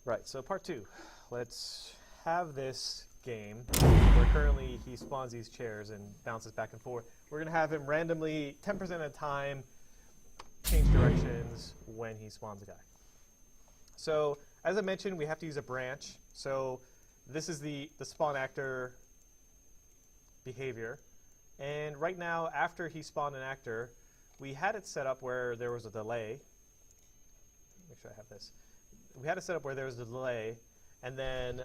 Right, so part 2. Let's have this game where currently he spawns these chairs and bounces back and forth. We're going to have him randomly, 10% of the time, change directions when he spawns a guy. So, as I mentioned, we have to use a branch. So, this is the spawn actor behavior. And right now, after he spawned an actor, we had it set up where there was a delay. Make sure I have this. We had it set up where there was a delay, and then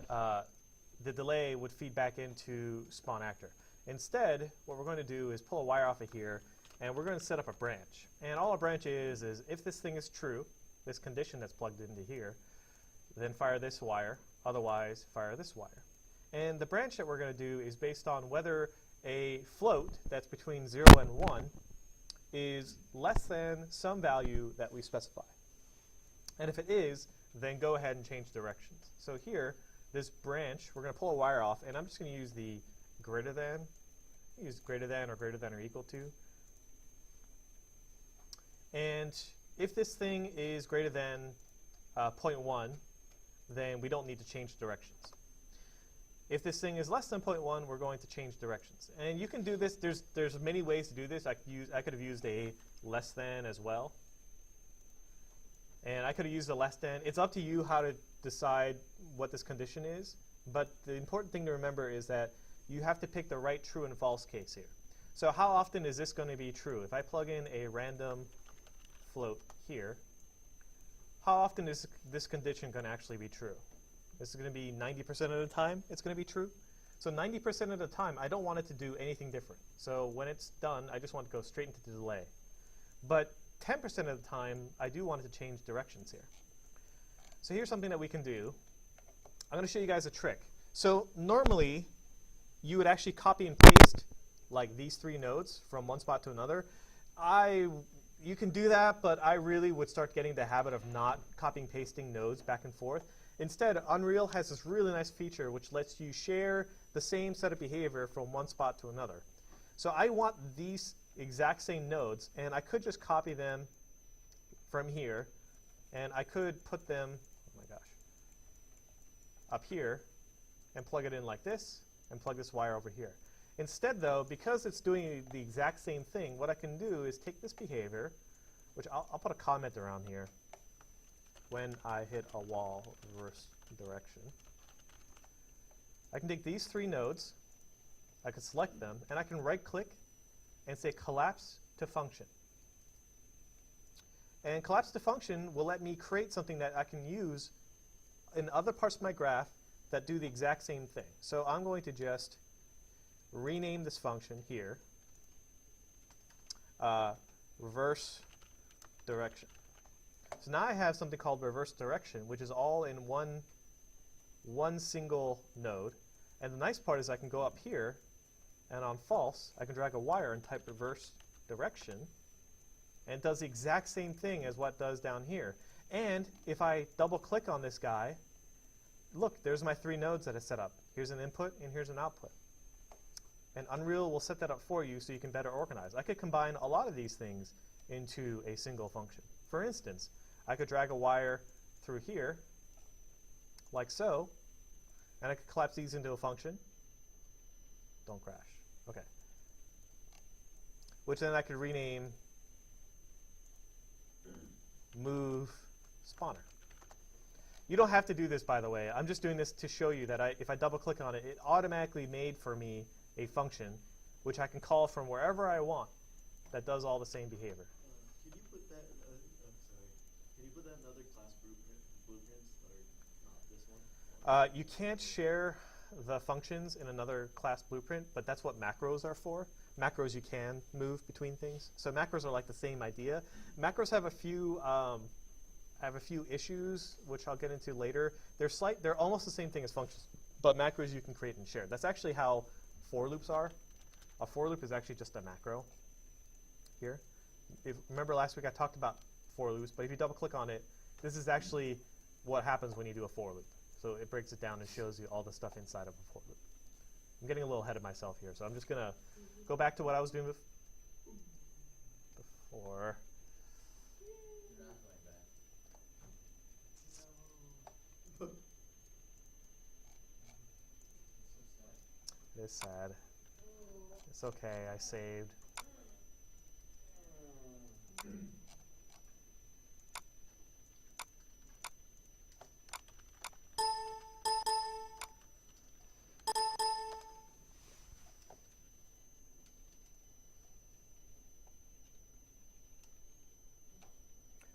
the delay would feed back into spawn actor. Instead, what we're going to do is pull a wire off of here, and we're going to set up a branch. And all a branch is if this thing is true, this condition that's plugged into here, then fire this wire, otherwise fire this wire. And the branch that we're going to do is based on whether a float that's between 0 and 1 is less than some value that we specify. And if it is, then go ahead and change directions. So here, this branch, we're going to pull a wire off, and I'm just going to use the greater than. Use greater than or equal to. And if this thing is greater than 0.1, then we don't need to change directions. If this thing is less than 0.1, we're going to change directions. And you can do this. There's many ways to do this. I could have used a less than as well. And I could have used a less than. It's up to you how to decide what this condition is. But the important thing to remember is that you have to pick the right true and false case here. So how often is this going to be true? If I plug in a random float here, how often is this condition going to actually be true? This is going to be 90% of the time it's going to be true. So 90% of the time, I don't want it to do anything different. So when it's done, I just want to go straight into the delay. But 10% of the time, I do want it to change directions here. So here's something that we can do. I'm going to show you guys a trick. So normally, you would actually copy and paste like these 3 nodes from one spot to another. You can do that, but I really would start getting the habit of not copying and pasting nodes back and forth. Instead, Unreal has this really nice feature which lets you share the same set of behavior from one spot to another. So I want these exact same nodes, and I could just copy them from here, and I could put them, oh my gosh, up here, and plug it in like this, and plug this wire over here. Instead, though, because it's doing the exact same thing, what I can do is take this behavior, which I'll put a comment around here, when I hit a wall reverse direction. I can take these 3 nodes, I can select them, and I can right-click and say collapse to function. And collapse to function will let me create something that I can use in other parts of my graph that do the exact same thing. So I'm going to just rename this function here, reverse direction. So now I have something called reverse direction, which is all in one single node. And the nice part is I can go up here, and on false, I can drag a wire and type reverse direction, and it does the exact same thing as what it does down here. And if I double-click on this guy, look, there's my 3 nodes that I set up. Here's an input, and here's an output. And Unreal will set that up for you so you can better organize. I could combine a lot of these things into a single function. For instance, I could drag a wire through here, like so, and I could collapse these into a function. Don't crash. OK. Which then I could rename move spawner. You don't have to do this, by the way. I'm just doing this to show you that if I double-click on it, it automatically made for me a function which I can call from wherever I want that does all the same behavior. Can you put that? Can you put that in other class blueprints or not this one? You can't share the functions in another class blueprint, but that's what macros are for. Macros you can move between things. So macros are like the same idea. Macros have a few issues, which I'll get into later. They're almost the same thing as functions, but macros you can create and share. That's actually how for loops are. A for loop is actually just a macro here. Remember last week I talked about for loops, but if you double click on it, this is actually what happens when you do a for loop. So it breaks it down and shows you all the stuff inside of a for loop. I'm getting a little ahead of myself here, so I'm just going to go back to what I was doing before. is sad. It's okay, I saved.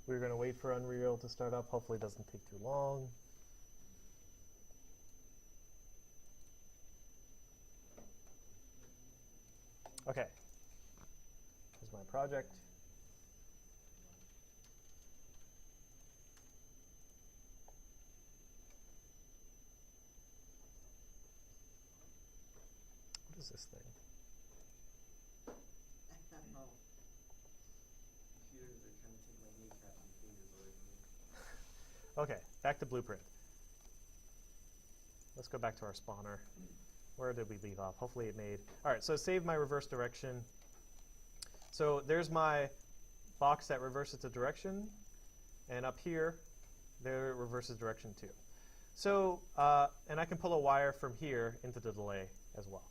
We're going to wait for Unreal to start up. Hopefully it doesn't take too long. Okay. Here's my project. What is this thing? Computers are trying to take my kneecaps and fingers away from me. Okay, back to Blueprint. Let's go back to our spawner. Where did we leave off? Hopefully it made. All right, so save my reverse direction. So there's my box that reverses the direction. And up here, there it reverses direction too. So, and I can pull a wire from here into the delay as well.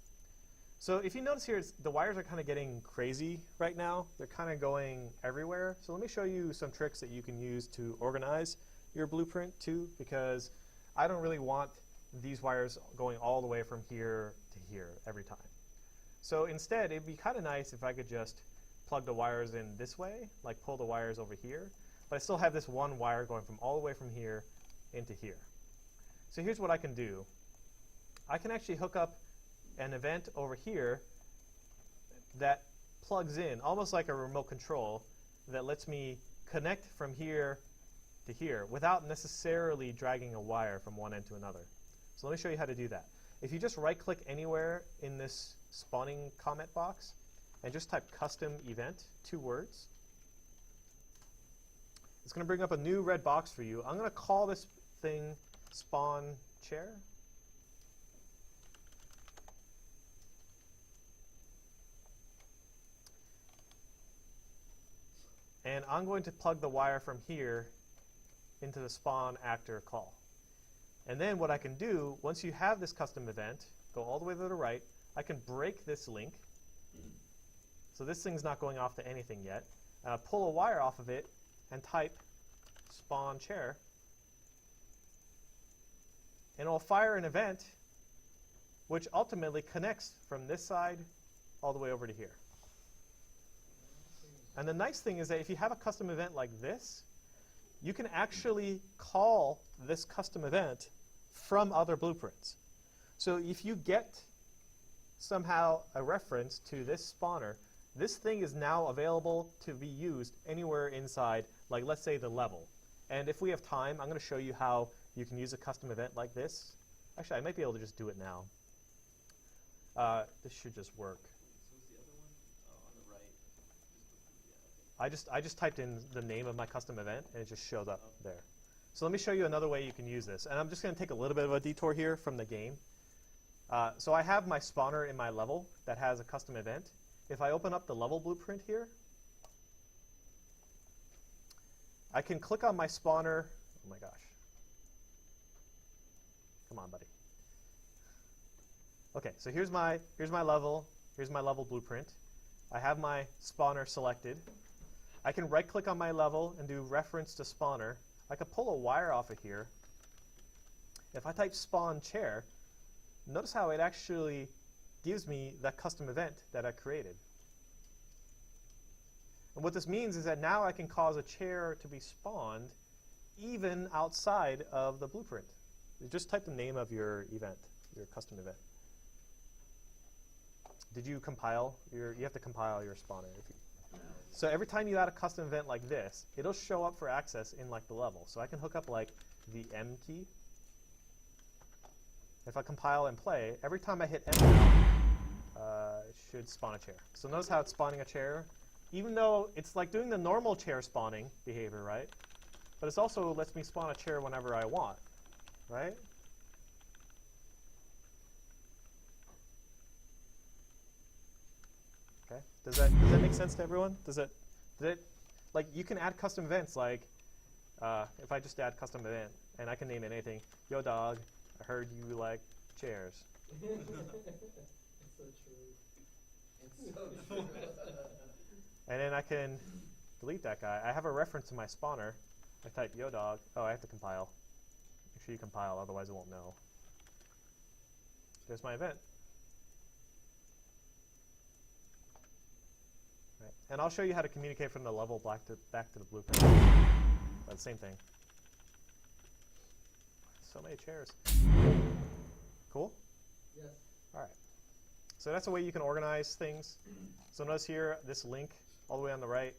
So if you notice here, the wires are kind of getting crazy right now. They're kind of going everywhere. So let me show you some tricks that you can use to organize your blueprint too, because I don't really want these wires going all the way from here to here every time. So instead, it'd be kind of nice if I could just plug the wires in this way, like pull the wires over here, but I still have this one wire going from all the way from here into here. So here's what I can do. I can actually hook up an event over here that plugs in, almost like a remote control, that lets me connect from here to here without necessarily dragging a wire from one end to another. So let me show you how to do that. If you just right-click anywhere in this spawning comment box and just type custom event, 2 words, it's going to bring up a new red box for you. I'm going to call this thing spawn chair. And I'm going to plug the wire from here into the spawn actor call. And then what I can do, once you have this custom event, go all the way to the right, I can break this link. So this thing's not going off to anything yet. Pull a wire off of it and type spawn chair. And it'll fire an event which ultimately connects from this side all the way over to here. And the nice thing is that if you have a custom event like this, you can actually call this custom event from other blueprints. So if you get somehow a reference to this spawner, this thing is now available to be used anywhere inside, like let's say the level. And if we have time, I'm going to show you how you can use a custom event like this. Actually, I might be able to just do it now. This should just work. So what's the other one? Oh, on the right. Yeah, okay. I just typed in the name of my custom event, and it just showed up there. So let me show you another way you can use this. And I'm just going to take a little bit of a detour here from the game. So I have my spawner in my level that has a custom event. If I open up the level blueprint here, I can click on my spawner. Oh my gosh. Come on, buddy. Okay, so here's my level. Here's my level blueprint. I have my spawner selected. I can right-click on my level and do reference to spawner. I could pull a wire off of here. If I type spawn chair, notice how it actually gives me that custom event that I created. And what this means is that now I can cause a chair to be spawned even outside of the blueprint. You just type the name of your event, your custom event. Did you compile? You have to compile your spawner. So every time you add a custom event like this, it'll show up for access in like the level. So I can hook up like the M key. If I compile and play, every time I hit enter, it should spawn a chair. So notice how it's spawning a chair, even though it's like doing the normal chair spawning behavior, right? But it also lets me spawn a chair whenever I want, right? Okay. Does that make sense to everyone? Like you can add custom events like if I just add custom event and I can name it anything. Yo dog, I heard you like chairs. so true. It's so true. And then I can delete that guy. I have a reference to my spawner. I type yo dog. Oh, I have to compile. Make sure you compile, otherwise it won't know. There's my event. Right. And I'll show you how to communicate from the level back to the blueprint. But same thing. So many chairs. Cool? Yes. All right. So that's a way you can organize things. So notice here, this link all the way on the right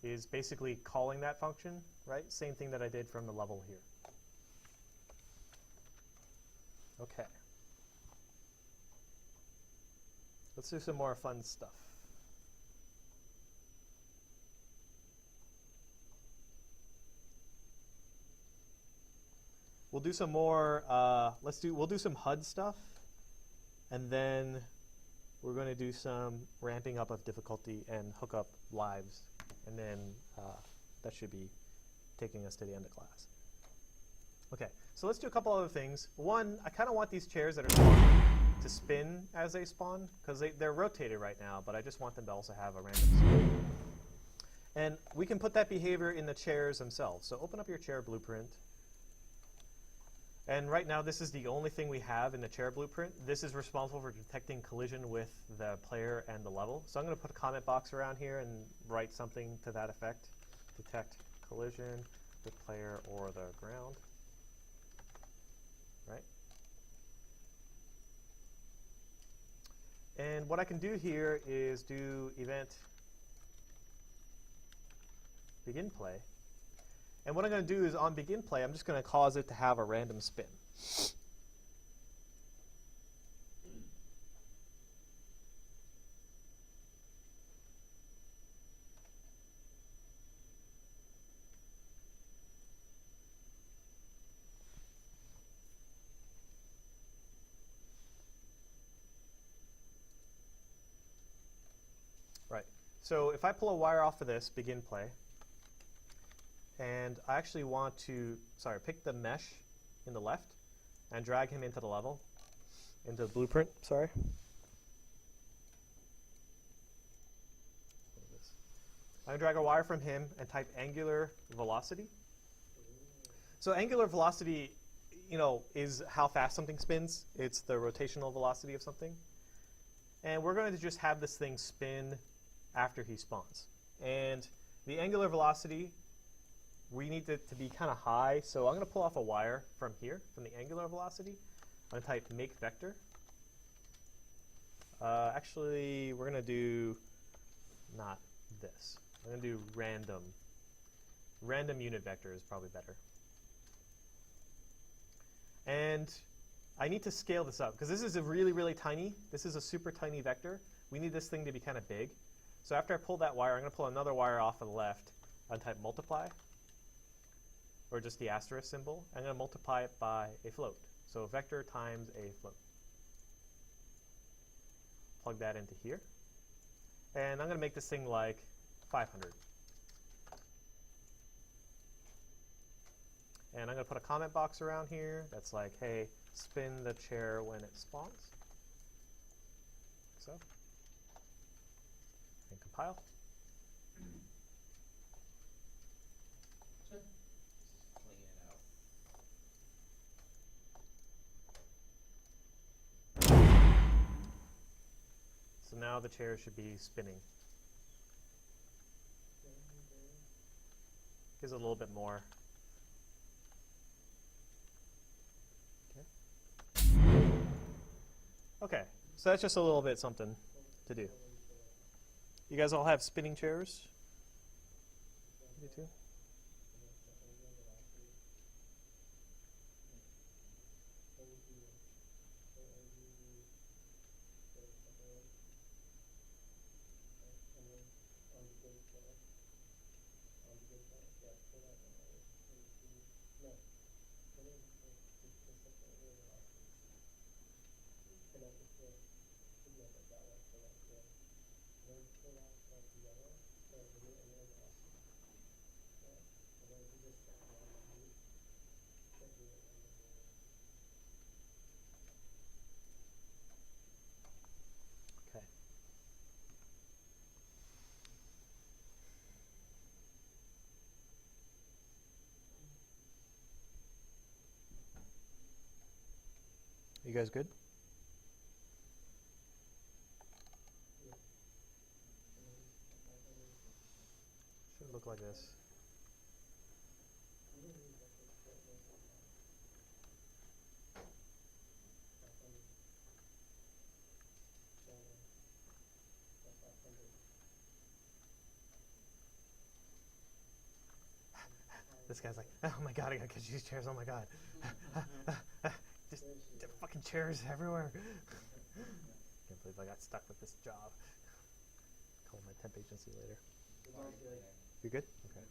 is basically calling that function, right? Same thing that I did from the level here. Okay. Let's do some more fun stuff. We'll do some more, we'll do some HUD stuff, and then we're going to do some ramping up of difficulty and hook up lives, and then that should be taking us to the end of class. Okay, so let's do a couple other things. One, I kind of want these chairs that are spawning to spin as they spawn, because they're rotated right now, but I just want them to also have a random spin. And we can put that behavior in the chairs themselves. So open up your chair blueprint. And right now, this is the only thing we have in the chair blueprint. This is responsible for detecting collision with the player and the level. So I'm going to put a comment box around here and write something to that effect. Detect collision with player or the ground. Right? And what I can do here is do event begin play. And what I'm going to do is on begin play, I'm just going to cause it to have a random spin. Right. So if I pull a wire off of this begin play, and I actually want to, pick the mesh in the left and drag him into the level, into the blueprint, sorry. I'm going to drag a wire from him and type angular velocity. So angular velocity, is how fast something spins. It's the rotational velocity of something. And we're going to just have this thing spin after he spawns. And the angular velocity, we need it to be kind of high, so I'm going to pull off a wire from here, from the angular velocity. I'm going to type make vector. Actually, we're going to do not this. I'm going to do random. Random unit vector is probably better. And I need to scale this up, because this is a really, really tiny. This is a super tiny vector. We need this thing to be kind of big. So after I pull that wire, I'm going to pull another wire off on the left and type multiply, or just the asterisk symbol. I'm going to multiply it by a float. So vector times a float. Plug that into here. And I'm going to make this thing like 500. And I'm going to put a comment box around here that's like, hey, spin the chair when it spawns. So. And compile. So now the chair should be spinning. Gives it a little bit more. Okay, so that's just a little bit something to do. You guys all have spinning chairs? You too? You guys good? Should look like this. This guy's like, oh my god, I gotta catch these chairs, oh my god. Just fucking chairs everywhere. Can't believe I got stuck with this job. Call my temp agency later. You good? Okay.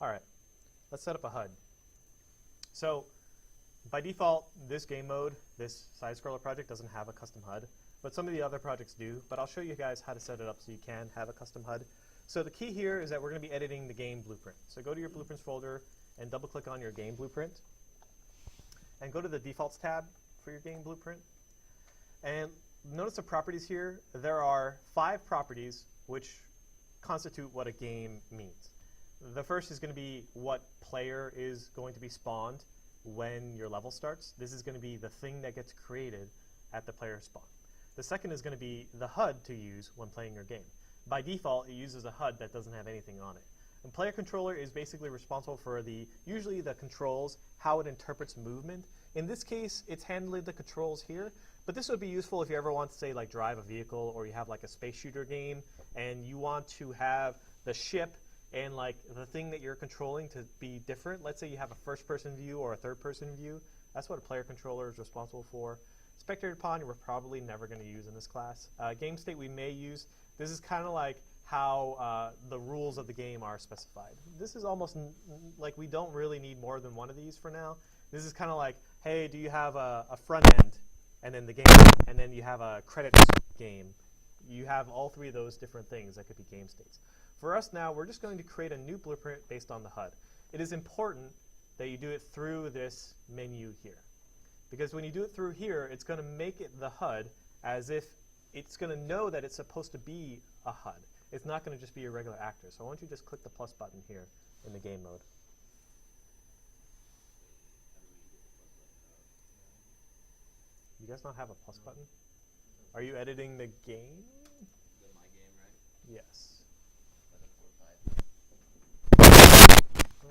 Alright, let's set up a HUD. So, by default, this game mode, this side-scroller project doesn't have a custom HUD, but some of the other projects do, but I'll show you guys how to set it up so you can have a custom HUD. So the key here is that we're going to be editing the game blueprint. So go to your blueprints folder and double-click on your game blueprint. And go to the defaults tab for your game blueprint. And notice the properties here. There are 5 properties which constitute what a game means. The first is going to be what player is going to be spawned when your level starts. This is going to be the thing that gets created at the player spawn. The second is going to be the HUD to use when playing your game. By default, it uses a HUD that doesn't have anything on it. And player controller is basically responsible for usually the controls, how it interprets movement. In this case, it's handling the controls here, but this would be useful if you ever want to, say, like drive a vehicle, or you have like a space shooter game, and you want to have the ship and like the thing that you're controlling to be different. Let's say you have a first-person view or a third-person view. That's what a player controller is responsible for. Spectator pawn, we're probably never going to use in this class. Game state we may use. This is kind of like how the rules of the game are specified. This is almost like we don't really need more than one of these for now. This is kind of like, hey, do you have a front end, and then the game, and then you have a credits game. You have all 3 of those different things that could be game states. For us now, we're just going to create a new blueprint based on the HUD. It is important that you do it through this menu here. Because when you do it through here, it's going to make it the HUD as if it's going to know that it's supposed to be a HUD. It's not going to just be a regular actor. So why don't you just click the plus button here in the game mode. You guys not have a plus button? Are you editing the game? My game, right? Yes. 11.5.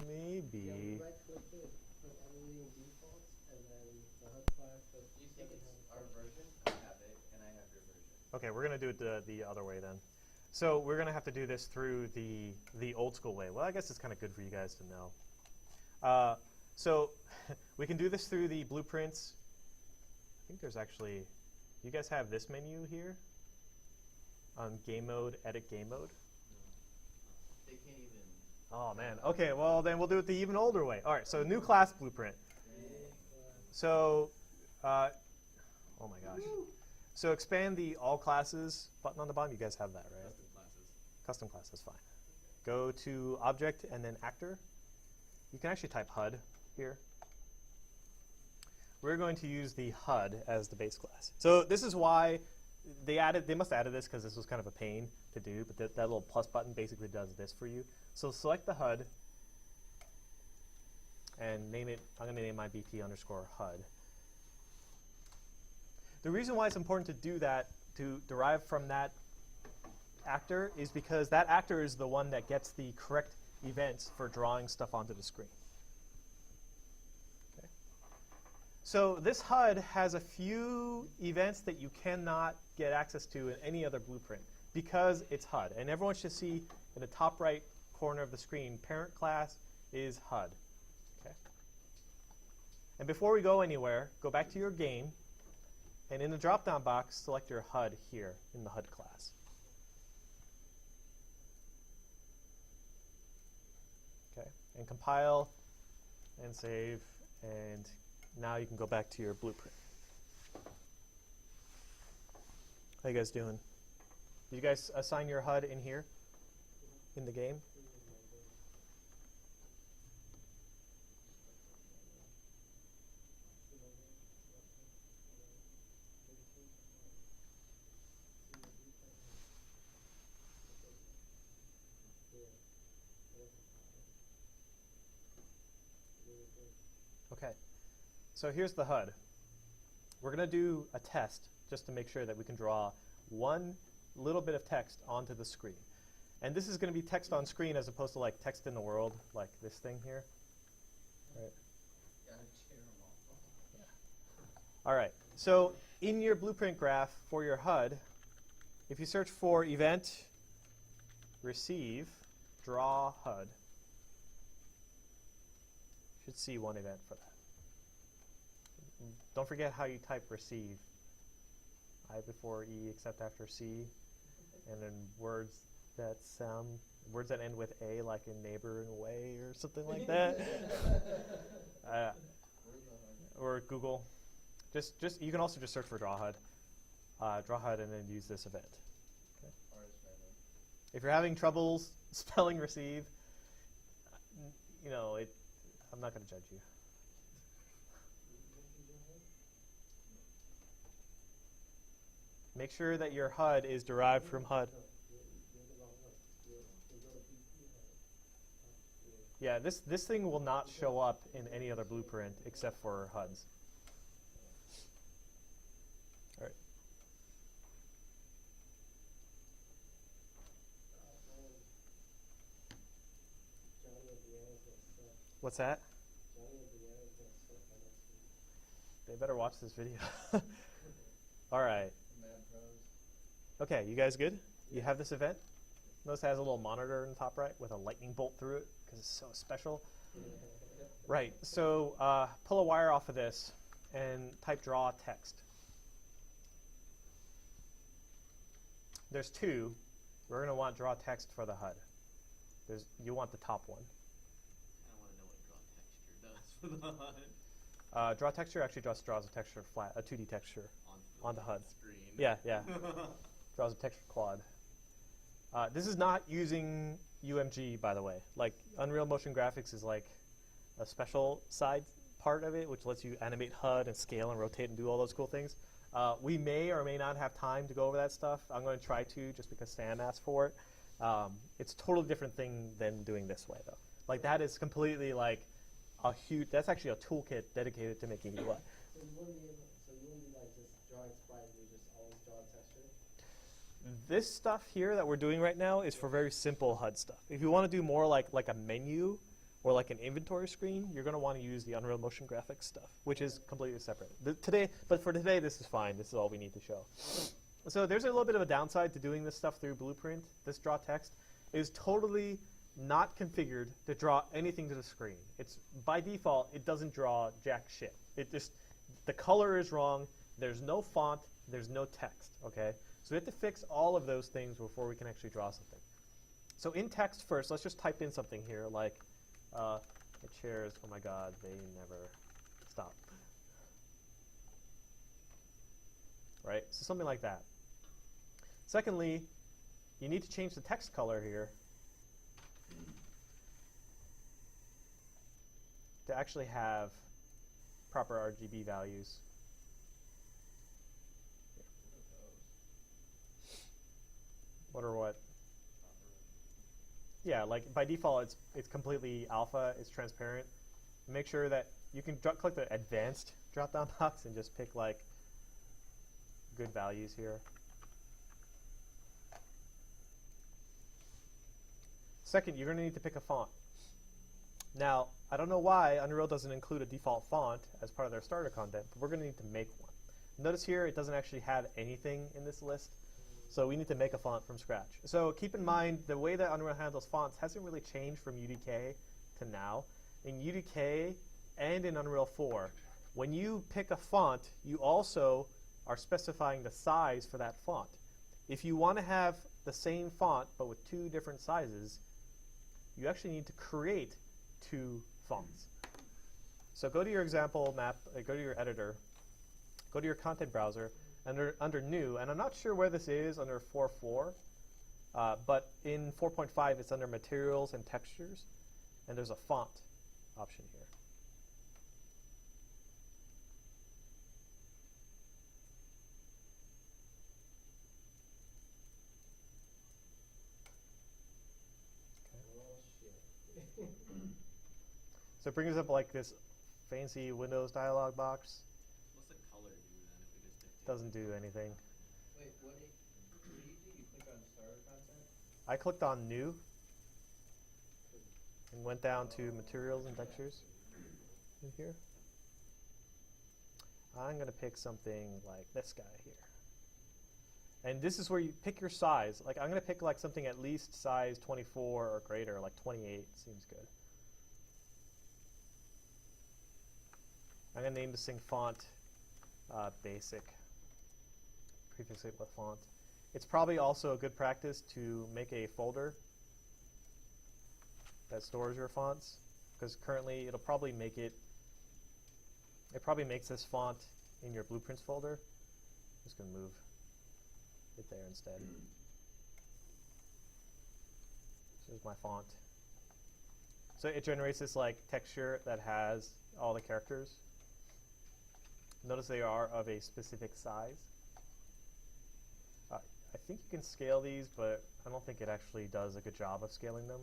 Maybe. Yeah, we right-click it, put editing defaults, and then the HUD class. Do you think it's our version? I have it, and I have your version. Okay, we're going to do it the other way then. So we're going to have to do this through the old school way. Well, I guess it's kind of good for you guys to know. So we can do this through the blueprints. I think there's actually, you guys have this menu here on game mode, edit game mode. They can't even. Oh man, okay, well then we'll do it the even older way. All right, so new class blueprint. So, oh my gosh. So expand the all classes button on the bottom. You guys have that, right? Custom classes. Custom class, that's fine. Go to object and then actor. You can actually type HUD here. We're going to use the HUD as the base class. So this is why they must have added this because this was kind of a pain to do, but that little plus button basically does this for you. So select the HUD and name it, I'm going to name my BP underscore HUD. The reason why it's important to do that, to derive from that actor, is because that actor is the one that gets the correct events for drawing stuff onto the screen. Okay. So this HUD has a few events that you cannot get access to in any other blueprint because it's HUD. And everyone should see in the top right corner of the screen, parent class is HUD. Okay. And before we go anywhere, go back to your game. And in the drop-down box, select your HUD here in the HUD class. Okay, and compile and save, and now you can go back to your blueprint. How you guys doing? Did you guys assign your HUD in here in the game? Okay, so here's the HUD. we're going to do a test just to make sure that we can draw one little bit of text onto the screen. And this is going to be text on screen as opposed to like text in the world, like this thing here. Right. All right. So in your blueprint graph for your HUD, if you search for event, receive, draw HUD, you should see one event for that. Don't forget how you type receive. I before E except after C, and then words that end with A, like in neighbor and away or something like that. Or Google. Just you can also just search for draw HUD, and then use this event. Okay. If you're having troubles spelling receive, you know I'm not going to judge you. Make sure that your HUD is derived from HUD. Yeah, this thing will not show up in any other blueprint except for HUDs. All right. What's that? They better watch this video. All right. Okay, you guys good? You have this event? Notice it has a little monitor in the top right with a lightning bolt through it because it's so special. Right, so pull a wire off of this and type draw text. There's two. We're going to want draw text for the HUD. You want the top one. I want to know what draw texture does for the HUD. Draw texture actually just draws a texture flat, a 2D texture on the HUD. Screen. Yeah. Draws a texture quad. This is not using UMG, by the way. Like Unreal Motion Graphics is like a special side part of it, which lets you animate HUD and scale and rotate and do all those cool things. We may or may not have time to go over that stuff. I'm going to try to, just because Sam asked for it. It's a totally different thing than doing this way, though. Like that is completely like a huge. That's actually a toolkit dedicated to making UI. So you wouldn't be like just drawing sprite, you just always draw texture? This stuff here that we're doing right now is for very simple HUD stuff. If you want to do more like a menu or like an inventory screen, you're going to want to use the Unreal Motion Graphics stuff, which is completely separate. But for today, this is fine. This is all we need to show. So there's a little bit of a downside to doing this stuff through Blueprint. This draw text is totally not configured to draw anything to the screen. It's by default, it doesn't draw jack shit. The color is wrong. There's no font. There's no text. Okay. So we have to fix all of those things before we can actually draw something. So in text first, let's just type in something here like the chairs, oh my god, they never stop. Right? So something like that. Secondly, you need to change the text color here to actually have proper RGB values. What or what? Yeah, like by default, it's completely alpha. It's transparent. Make sure that you can click the advanced drop-down box and just pick like good values here. Second, you're going to need to pick a font. Now, I don't know why Unreal doesn't include a default font as part of their starter content, but we're going to need to make one. Notice here it doesn't actually have anything in this list. So we need to make a font from scratch. So keep in mind, the way that Unreal handles fonts hasn't really changed from UDK to now. In UDK and in Unreal 4, when you pick a font, you also are specifying the size for that font. If you want to have the same font but with two different sizes, you actually need to create two fonts. So go to your example map, go to your editor, go to your content browser, under new, and I'm not sure where this is under 4.4, but in 4.5 it's under materials and textures, and there's a font option here. Okay. So it brings up like this fancy Windows dialog box. What's the color do doesn't do anything. Wait, what do you do? You click on starter content? I clicked on new and went down to materials and textures in here. I'm going to pick something like this guy here. And this is where you pick your size. Like I'm going to pick like something at least size 24 or greater, like 28 seems good. I'm going to name this thing font basic. Prefix it with font. It's probably also a good practice to make a folder that stores your fonts, because currently it'll probably make it probably makes this font in your blueprints folder. I'm just going to move it there instead. This is my font. So it generates this like texture that has all the characters. Notice they are of a specific size. I think you can scale these, but I don't think it actually does a good job of scaling them.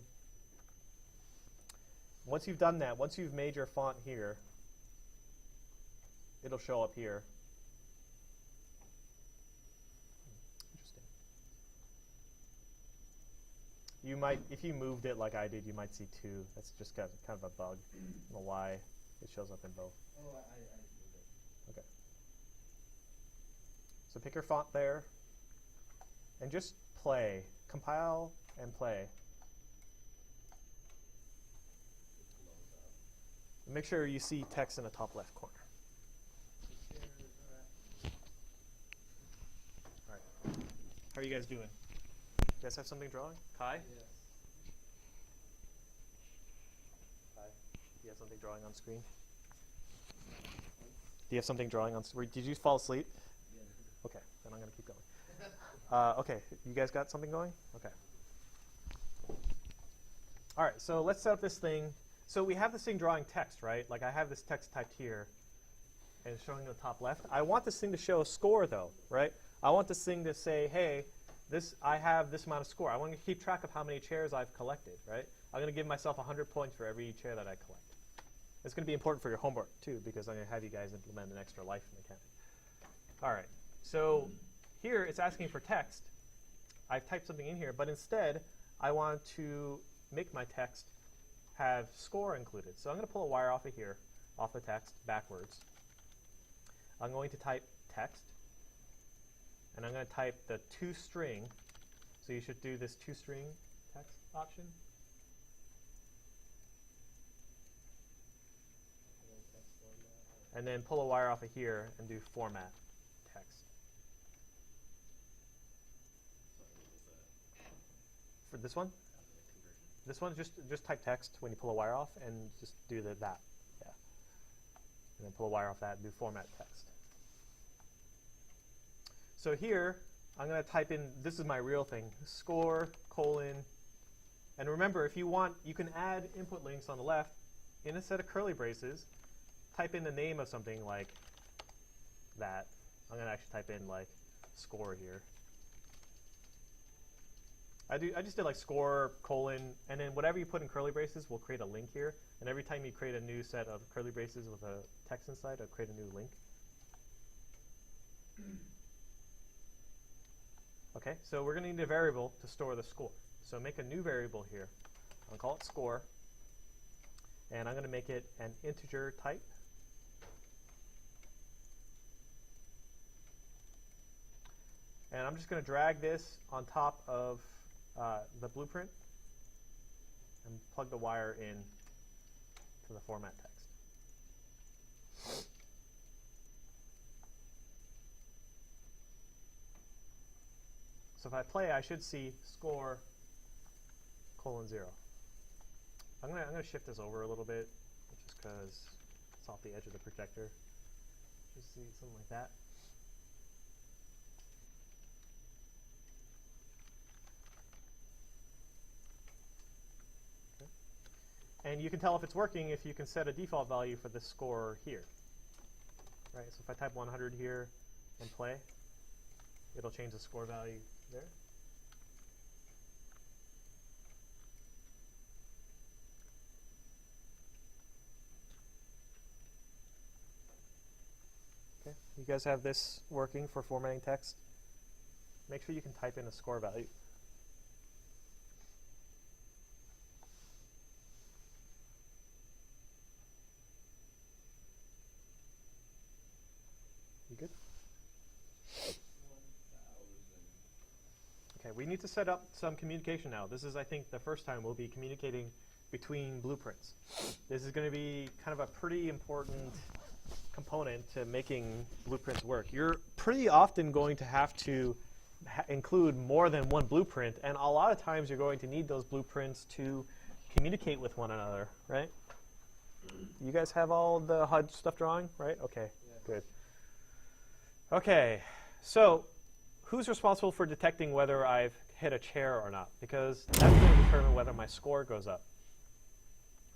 Once you've done that, once you've made your font here, it'll show up here. Interesting. You might, if you moved it like I did, you might see two. That's just kind of a bug. I don't know why it shows up in both. Oh, I moved it. Okay. So pick your font there, and just play. Compile and play. And make sure you see text in the top left corner. All right. How are you guys doing? You guys have something drawing? Kai? Yes. Kai, do you have something drawing on screen? Do you have something drawing on screen? Did you fall asleep? Yeah. Okay, then I'm going to keep going. Okay, you guys got something going? Okay. All right, so let's set up this thing. So we have this thing drawing text, right? Like I have this text typed here, and it's showing in the top left. I want this thing to show a score, though, right? I want this thing to say, hey, I have this amount of score. I want to keep track of how many chairs I've collected, right? I'm going to give myself 100 points for every chair that I collect. It's going to be important for your homework, too, because I'm going to have you guys implement an extra life mechanic. All right, so here it's asking for text. I've typed something in here, but instead I want to make my text have score included. So I'm going to pull a wire off of here, off the text, backwards. I'm going to type text, and I'm going to type the toString. So you should do this toString text option. And then pull a wire off of here and do format text. For this one? This one, just type text when you pull a wire off and just do that. Yeah. And then pull a wire off that and do format text. So here, I'm going to type in, this is my real thing, score, colon. And remember, if you want, you can add input links on the left in a set of curly braces. Type in the name of something like that. I'm going to actually type in like score here. I just did like score, colon, and then whatever you put in curly braces will create a link here. And every time you create a new set of curly braces with a text inside, it'll create a new link. Okay, so we're going to need a variable to store the score. So make a new variable here. I'll call it score. And I'm going to make it an integer type. And I'm just going to drag this on top of the blueprint and plug the wire in to the format text. So if I play, I should see score colon 0. I'm gonna shift this over a little bit, just because it's off the edge of the projector. Just see something like that. And you can tell if it's working if you can set a default value for the score here. Right, so if I type 100 here and play, it'll change the score value there. Okay. You guys have this working for formatting text? Make sure you can type in a score value. You good? 1,000. Okay, we need to set up some communication now. This is, I think, the first time we'll be communicating between blueprints. This is going to be kind of a pretty important component to making blueprints work. You're pretty often going to have to include more than one blueprint, and a lot of times you're going to need those blueprints to communicate with one another, right? You guys have all the HUD stuff drawing, right? Okay, Yeah. good. Okay, so who's responsible for detecting whether I've hit a chair or not? Because that's going to determine whether my score goes up.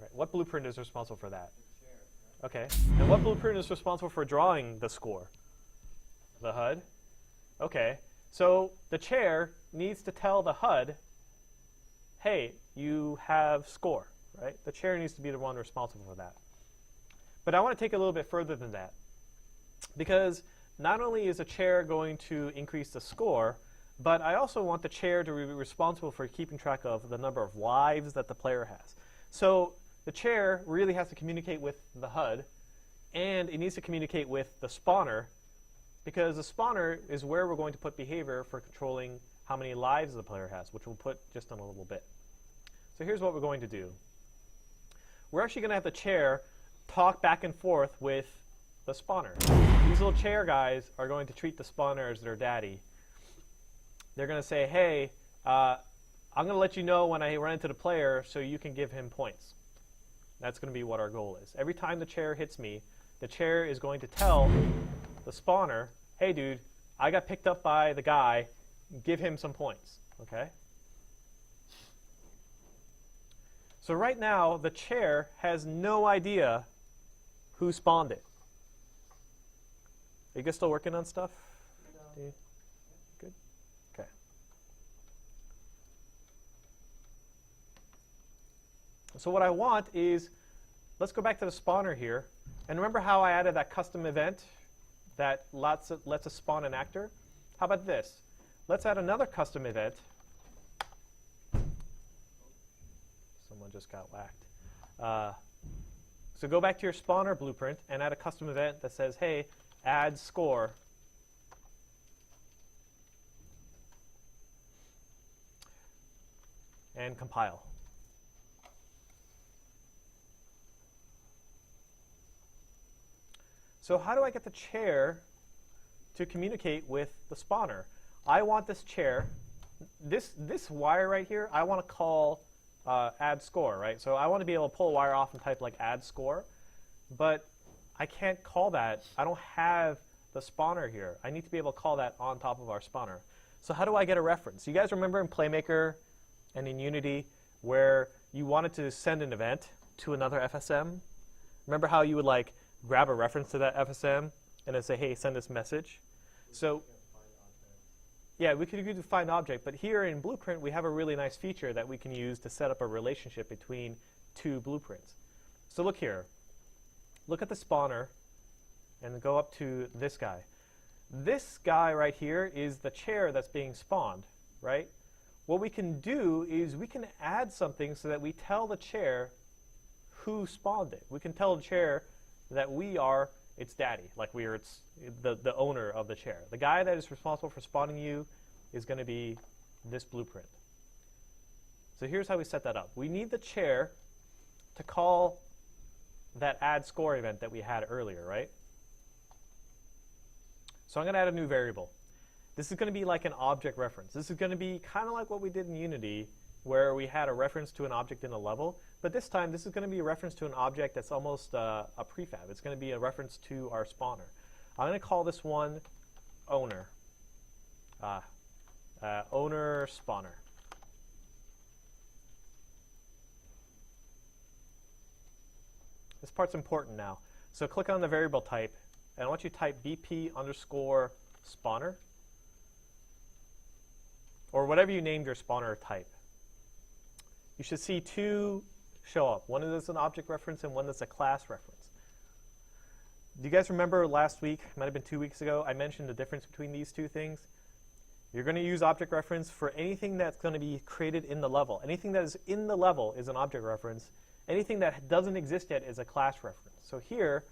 Right. What blueprint is responsible for that? The chair, right? Okay. And what blueprint is responsible for drawing the score? The HUD? Okay. So the chair needs to tell the HUD, hey, you have score, right? The chair needs to be the one responsible for that. But I want to take it a little bit further than that. Because not only is the chair going to increase the score, but I also want the chair to be responsible for keeping track of the number of lives that the player has. So the chair really has to communicate with the HUD, and it needs to communicate with the spawner, because the spawner is where we're going to put behavior for controlling how many lives the player has, which we'll put just in a little bit. So here's what we're going to do. We're actually going to have the chair talk back and forth with the spawner. These little chair guys are going to treat the spawner as their daddy. They're going to say, hey, I'm going to let you know when I run into the player so you can give him points. That's going to be what our goal is. Every time the chair hits me, the chair is going to tell the spawner, hey, dude, I got picked up by the guy. Give him some points. Okay? So right now, the chair has no idea who spawned it. Are you guys still working on stuff? No. Good? Okay. So what I want is, let's go back to the spawner here. And remember how I added that custom event that lets us spawn an actor? How about this? Let's add another custom event. Someone just got whacked. So go back to your spawner blueprint and add a custom event that says, hey, add score. And compile. So how do I get the chair to communicate with the spawner? I want this chair, this wire right here, I want to call add score, right? So I want to be able to pull a wire off and type like add score, but I can't call that. I don't have the spawner here. I need to be able to call that on top of our spawner. So how do I get a reference? You guys remember in Playmaker and in Unity where you wanted to send an event to another FSM? Remember how you would like grab a reference to that FSM and then say, hey, send this message? So yeah, we could do find object, but here in Blueprint, we have a really nice feature that we can use to set up a relationship between two blueprints. So look here. Look at the spawner and go up to this guy. This guy right here is the chair that's being spawned, right? What we can do is we can add something so that we tell the chair who spawned it. We can tell the chair that we are its daddy, like we are the owner of the chair. The guy that is responsible for spawning you is going to be this blueprint. So here's how we set that up. We need the chair to call that add score event that we had earlier, right? So I'm going to add a new variable. This is going to be like an object reference. This is going to be kind of like what we did in Unity, where we had a reference to an object in a level. But this time, this is going to be a reference to an object that's almost a prefab. It's going to be a reference to our spawner. I'm going to call this one owner. Owner spawner. This part's important now. So click on the variable type, and I want you to type BP underscore spawner, or whatever you named your spawner type. You should see two show up. One is an object reference and one that's a class reference. Do you guys remember last week, might have been 2 weeks ago, I mentioned the difference between these two things? You're going to use object reference for anything that's going to be created in the level. Anything that is in the level is an object reference. Anything that doesn't exist yet is a class reference. So here,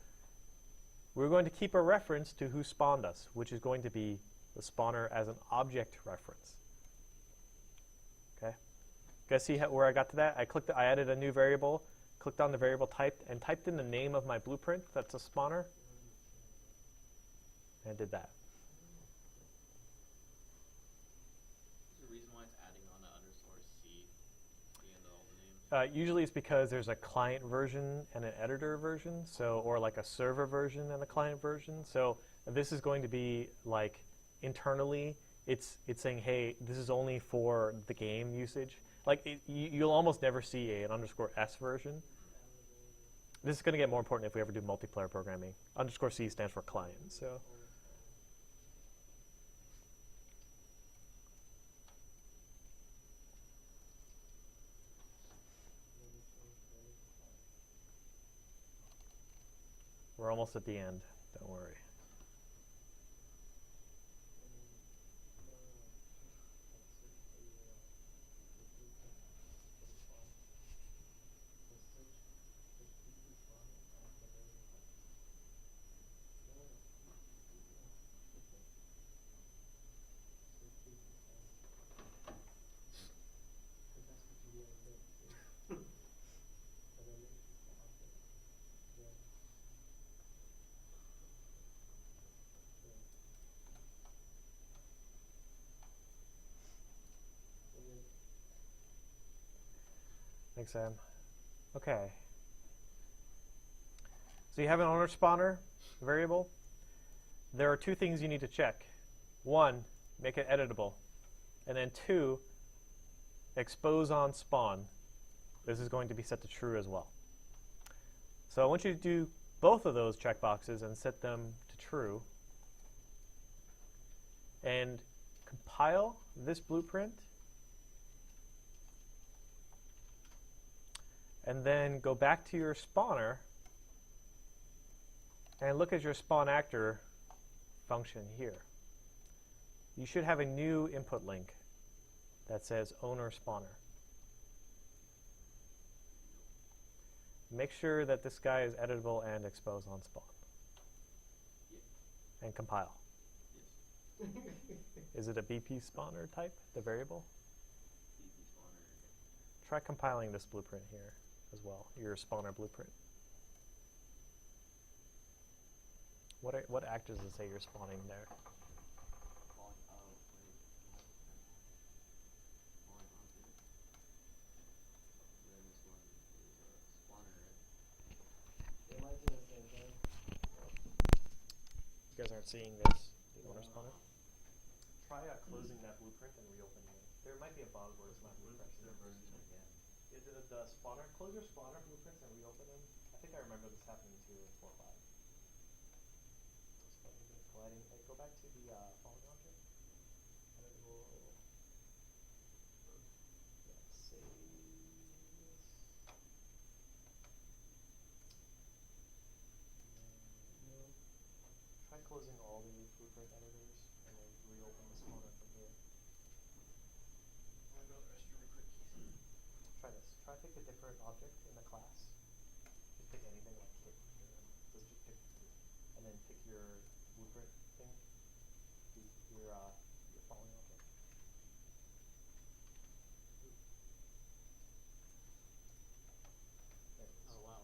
we're going to keep a reference to who spawned us, which is going to be the spawner as an object reference. Okay? You guys see where I got to that? I added a new variable, clicked on the variable type, and typed in the name of my blueprint. That's a spawner. And did that. Is there a reason why it's adding on an _C at the end of all the names? Usually it's because there's a client version and an editor version, so or like a server version and a client version. So this is going to be like internally, it's saying, hey, this is only for the game usage. Like you'll almost never see an _S version. This is going to get more important if we ever do multiplayer programming. _C stands for client. So. We're almost at the end. Don't worry. Thanks, Sam. Okay. So you have an owner spawner variable. There are two things you need to check. One, make it editable. And then two, expose on spawn. This is going to be set to true as well. So I want you to do both of those checkboxes and set them to true. And compile this blueprint. And then go back to your spawner and look at your spawn actor function here. You should have a new input link that says owner spawner. Make sure that this guy is editable and expose on spawn. Yeah. And compile. Yes. Is it a BP spawner type, the variable? BP spawner. Try compiling this blueprint here as well, your spawner blueprint. What actors does it say you're spawning there? They might do the same thing. You guys aren't seeing this, the owner spawner? Try closing that blueprint and reopening it. There might be a bug where it's not refreshing. The spawner, close your spawner blueprints and reopen them. I think I remember this happening too in 4.5. Colliding. Go back to the following object, and it will save this. Try closing all the blueprint editors and then reopen the spawner from here. Try this. Try pick a different object in the class. Just pick anything like kit. Just pick, and then pick your blueprint thing. Your following object. There it is. Oh wow.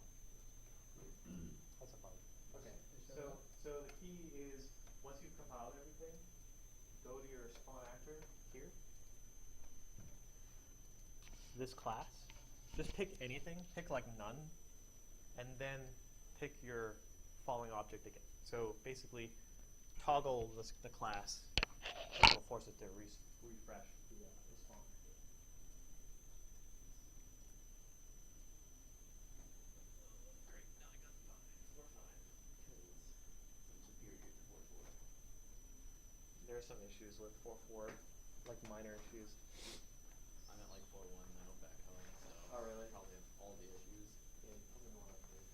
That's a bug. Okay. So the key is once you've compiled everything, go to your spawn actor here. This class. Just pick anything, pick like none, and then pick your following object again. So basically, toggle the class, and it'll force it to refresh the spawn. Great, now I got 5. 4, 5. Because I'm superior to 4, 4. There are some issues with 4.4, like minor issues. I'm at like 4.1 now back home, so Oh, really? probably have all the issues. Yeah, you probably want to upgrade.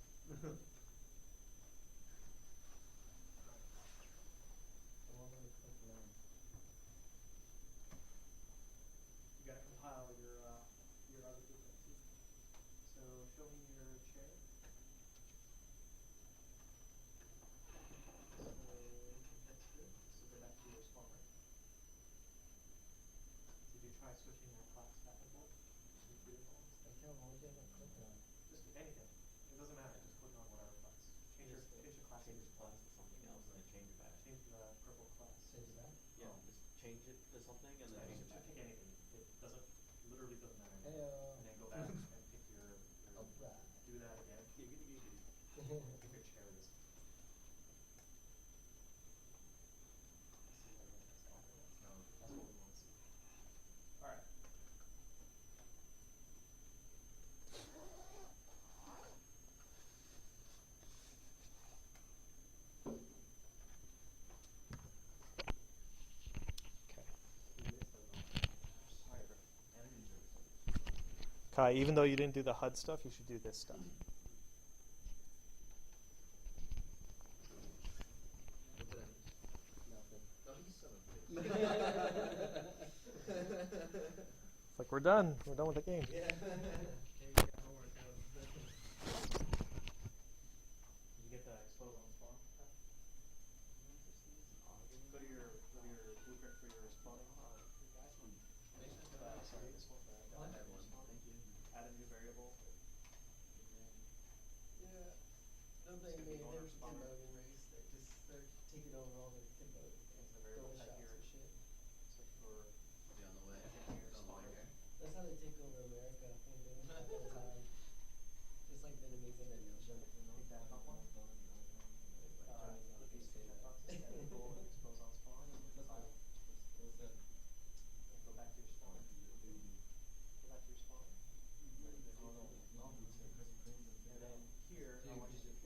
class to something else and then change it back. Change the purple class. Change that? Yeah, just change it to something and then change it back. Pick anything. It literally doesn't matter. Heyo. And then go back and pick your Alright. do that again. Giggity giggity. Pick your chair this time. That's what we want to see. All right. Kai, even though you didn't do the HUD stuff, you should do this stuff. It's like we're done. We're done with the game. Yeah. Did you get the expose on spawn? Go to your blueprint for your spawning. Sorry, this one. Thank you. Add a new variable. Yeah. Don't blame me. They're demoting race. They're taking over all the demote Change the variable type shots here. and shit. Search for Be on the way. It's on the way here. That's how they take over America. They do it all the time. Just like Vietnamese and Indonesian. Take that top one. Look at these two checkboxes. Add a goal and expose on spawn. And go back to your spawn. Go back to your spawn. And then here, I want you to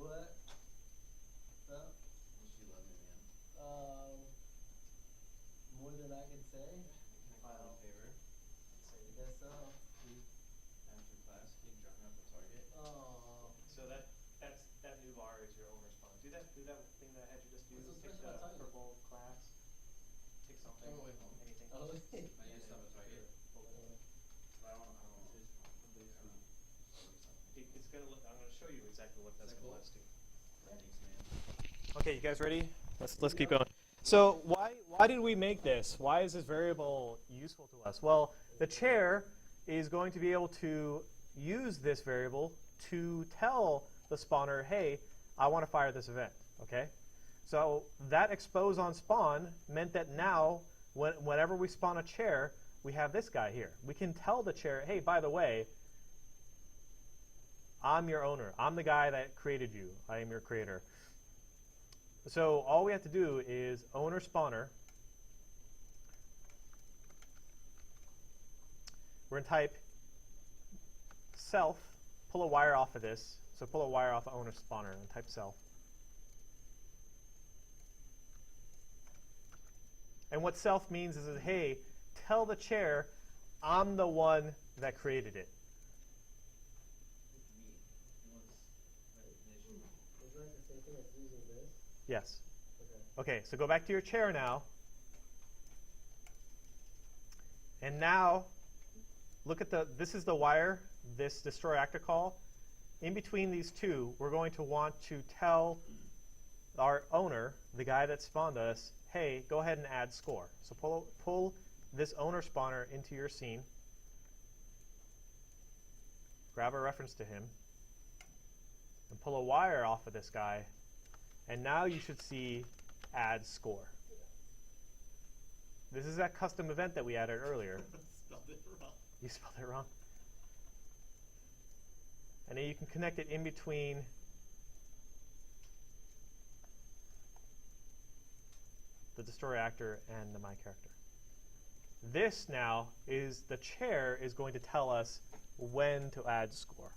What? Stuff? More than I can say? File favor. I guess so. After class, keep dropping off the target. Oh. So that new var is your owner spawn. Do that thing that I had you just do. What's so Pick special the about Titan? purple class. Pick something. Come away home. Anything. Oh. I used to have a target. Pull it over. But I don't know. It's gonna look. I'm gonna show you exactly what that's Is that gonna cool? list to. Thanks, man. Okay, you guys ready? Let's keep going. So why did we make this? Why is this variable useful to us? Well, the chair is going to be able to use this variable to tell the spawner, hey, I want to fire this event. Okay? So that expose on spawn meant that now, whenever we spawn a chair, we have this guy here. We can tell the chair, hey, by the way, I'm your owner. I'm the guy that created you. I am your creator. So all we have to do is owner spawner. We're going to type self, pull a wire off of this. So pull a wire off of owner spawner and type self. And what self means is, hey, tell the chair I'm the one that created it. Is that the same thing as using this? Yes. Okay. Okay, so go back to your chair now. And now, look at this is the wire, this destroy actor call. In between these two, we're going to want to tell our owner, the guy that spawned us, hey, go ahead and add score. So pull this owner spawner into your scene. Grab a reference to him. And pull a wire off of this guy. And now you should see add score. This is that custom event that we added earlier. Spelled it wrong. You spelled it wrong. And then you can connect it in between the destroy actor and the my character. This now is the chair is going to tell us when to add score.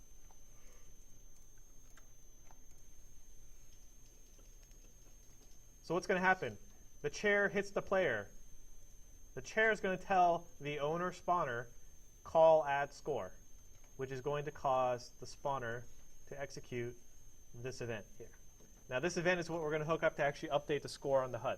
So what's going to happen? The chair hits the player. The chair is going to tell the owner spawner, call add score, which is going to cause the spawner to execute this event here. Now this event is what we're going to hook up to actually update the score on the HUD.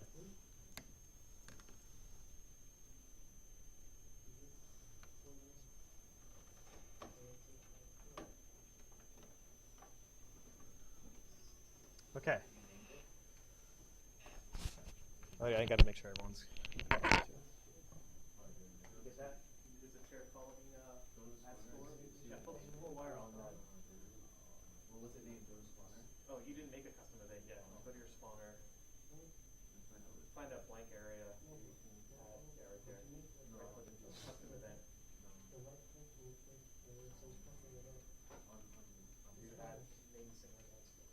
Okay. Okay, I got to make sure everyone's. You get that? Is the chair following ad score? Yeah, put more wire on that. What was it named? Go to spawner? Oh, you didn't make a custom event yet. Go to your spawner. Find a blank area. Yeah, right there. Right click into custom event. You add name single ad score.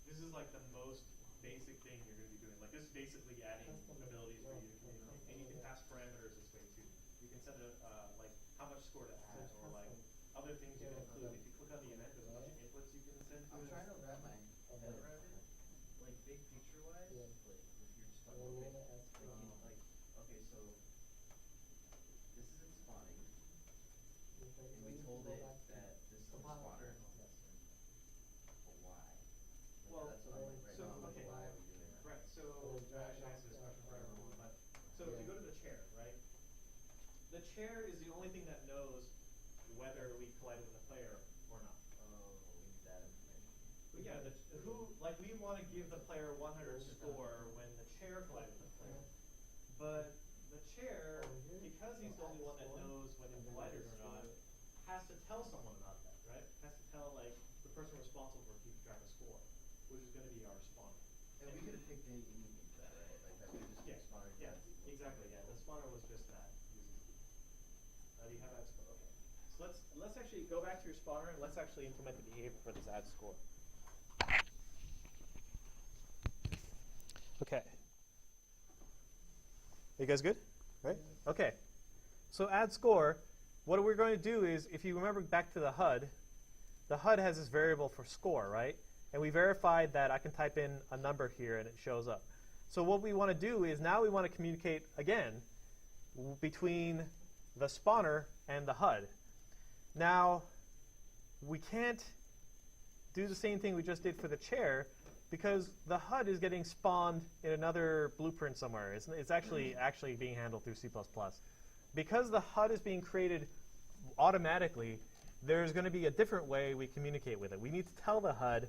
This is like the most basic thing you're going to be doing. Like this is basically adding abilities for you to communicate, and you can pass parameters this way too. You can set a like how much score to add, or like other things you can include. If you click on the event, there's a bunch of inputs you can send to I'm it. trying to wrap my head around it. Like big picture wise, like if you're just talking about like okay, so this isn't spawning, and we told it that this is a spawner. But why? Like, Well, that's what I'm like right so, now. okay. Why are we doing that? Right, so I should answer this question for everyone, but so if you go to the chair, right? The chair is the only thing that knows whether we collided with a player or not. Oh, we need that information. But yeah, like we want to give the player 100 score when the chair collided with the player. But the chair, because he's the only one that knows whether he collided or not, has to tell someone about that, right? Has to tell like the person responsible for keeping track of score, which is going to be our spawner. And we could have picked anything for that, right? Like that we just Yeah, spawner. yeah, exactly. Yeah, the spawner was just that. Do you have ad score? Okay. So let's actually go back to your spawner and let's actually implement the behavior for this ad score. Okay. You guys good? Right? Okay. So add score, what we're going to do is, if you remember back to the HUD has this variable for score, right? And we verified that I can type in a number here and it shows up. So what we want to do is now we want to communicate again between the spawner and the HUD. Now, we can't do the same thing we just did for the chair because the HUD is getting spawned in another blueprint somewhere. It's actually being handled through C++. Because the HUD is being created automatically, there's going to be a different way we communicate with it. We need to tell the HUD,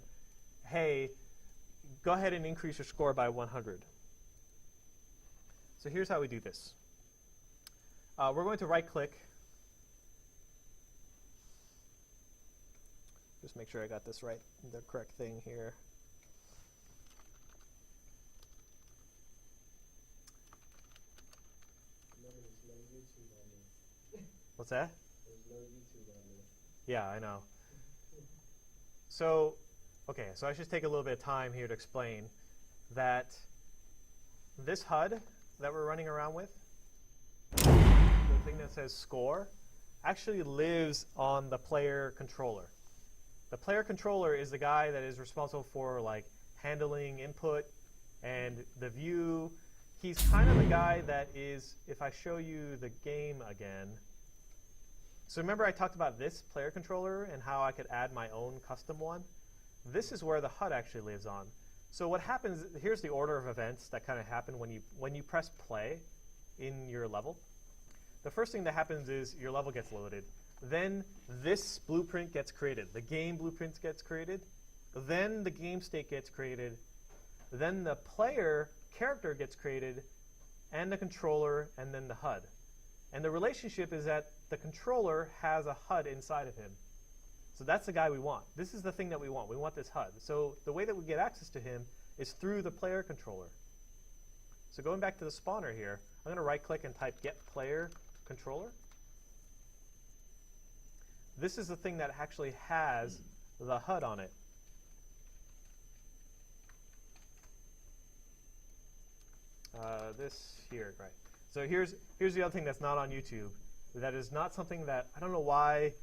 hey, go ahead and increase your score by 100. So here's how we do this. We're going to right-click. Just make sure I got this right, the correct thing here. Remember, there's no YouTube on this. What's that? There's no YouTube on this. Yeah, I know. So, okay, so I should take a little bit of time here to explain that this HUD that we're running around with, the thing that says score, actually lives on the player controller. The player controller is the guy that is responsible for like handling input and the view. He's kind of the guy that is, if I show you the game again. So remember I talked about this player controller and how I could add my own custom one? This is where the HUD actually lives on. So what happens, here's the order of events that kind of happen when you press play in your level. The first thing that happens is your level gets loaded. Then this blueprint gets created. The game blueprint gets created. Then the game state gets created. Then the player character gets created, and the controller, and then the HUD. And the relationship is that the controller has a HUD inside of him. So that's the guy we want. This is the thing that we want. We want this HUD. So the way that we get access to him is through the player controller. So going back to the spawner here, I'm going to right-click and type get player controller. This is the thing that actually has the HUD on it. This here, right. So here's the other thing that's not on YouTube. That is not something that, I don't know why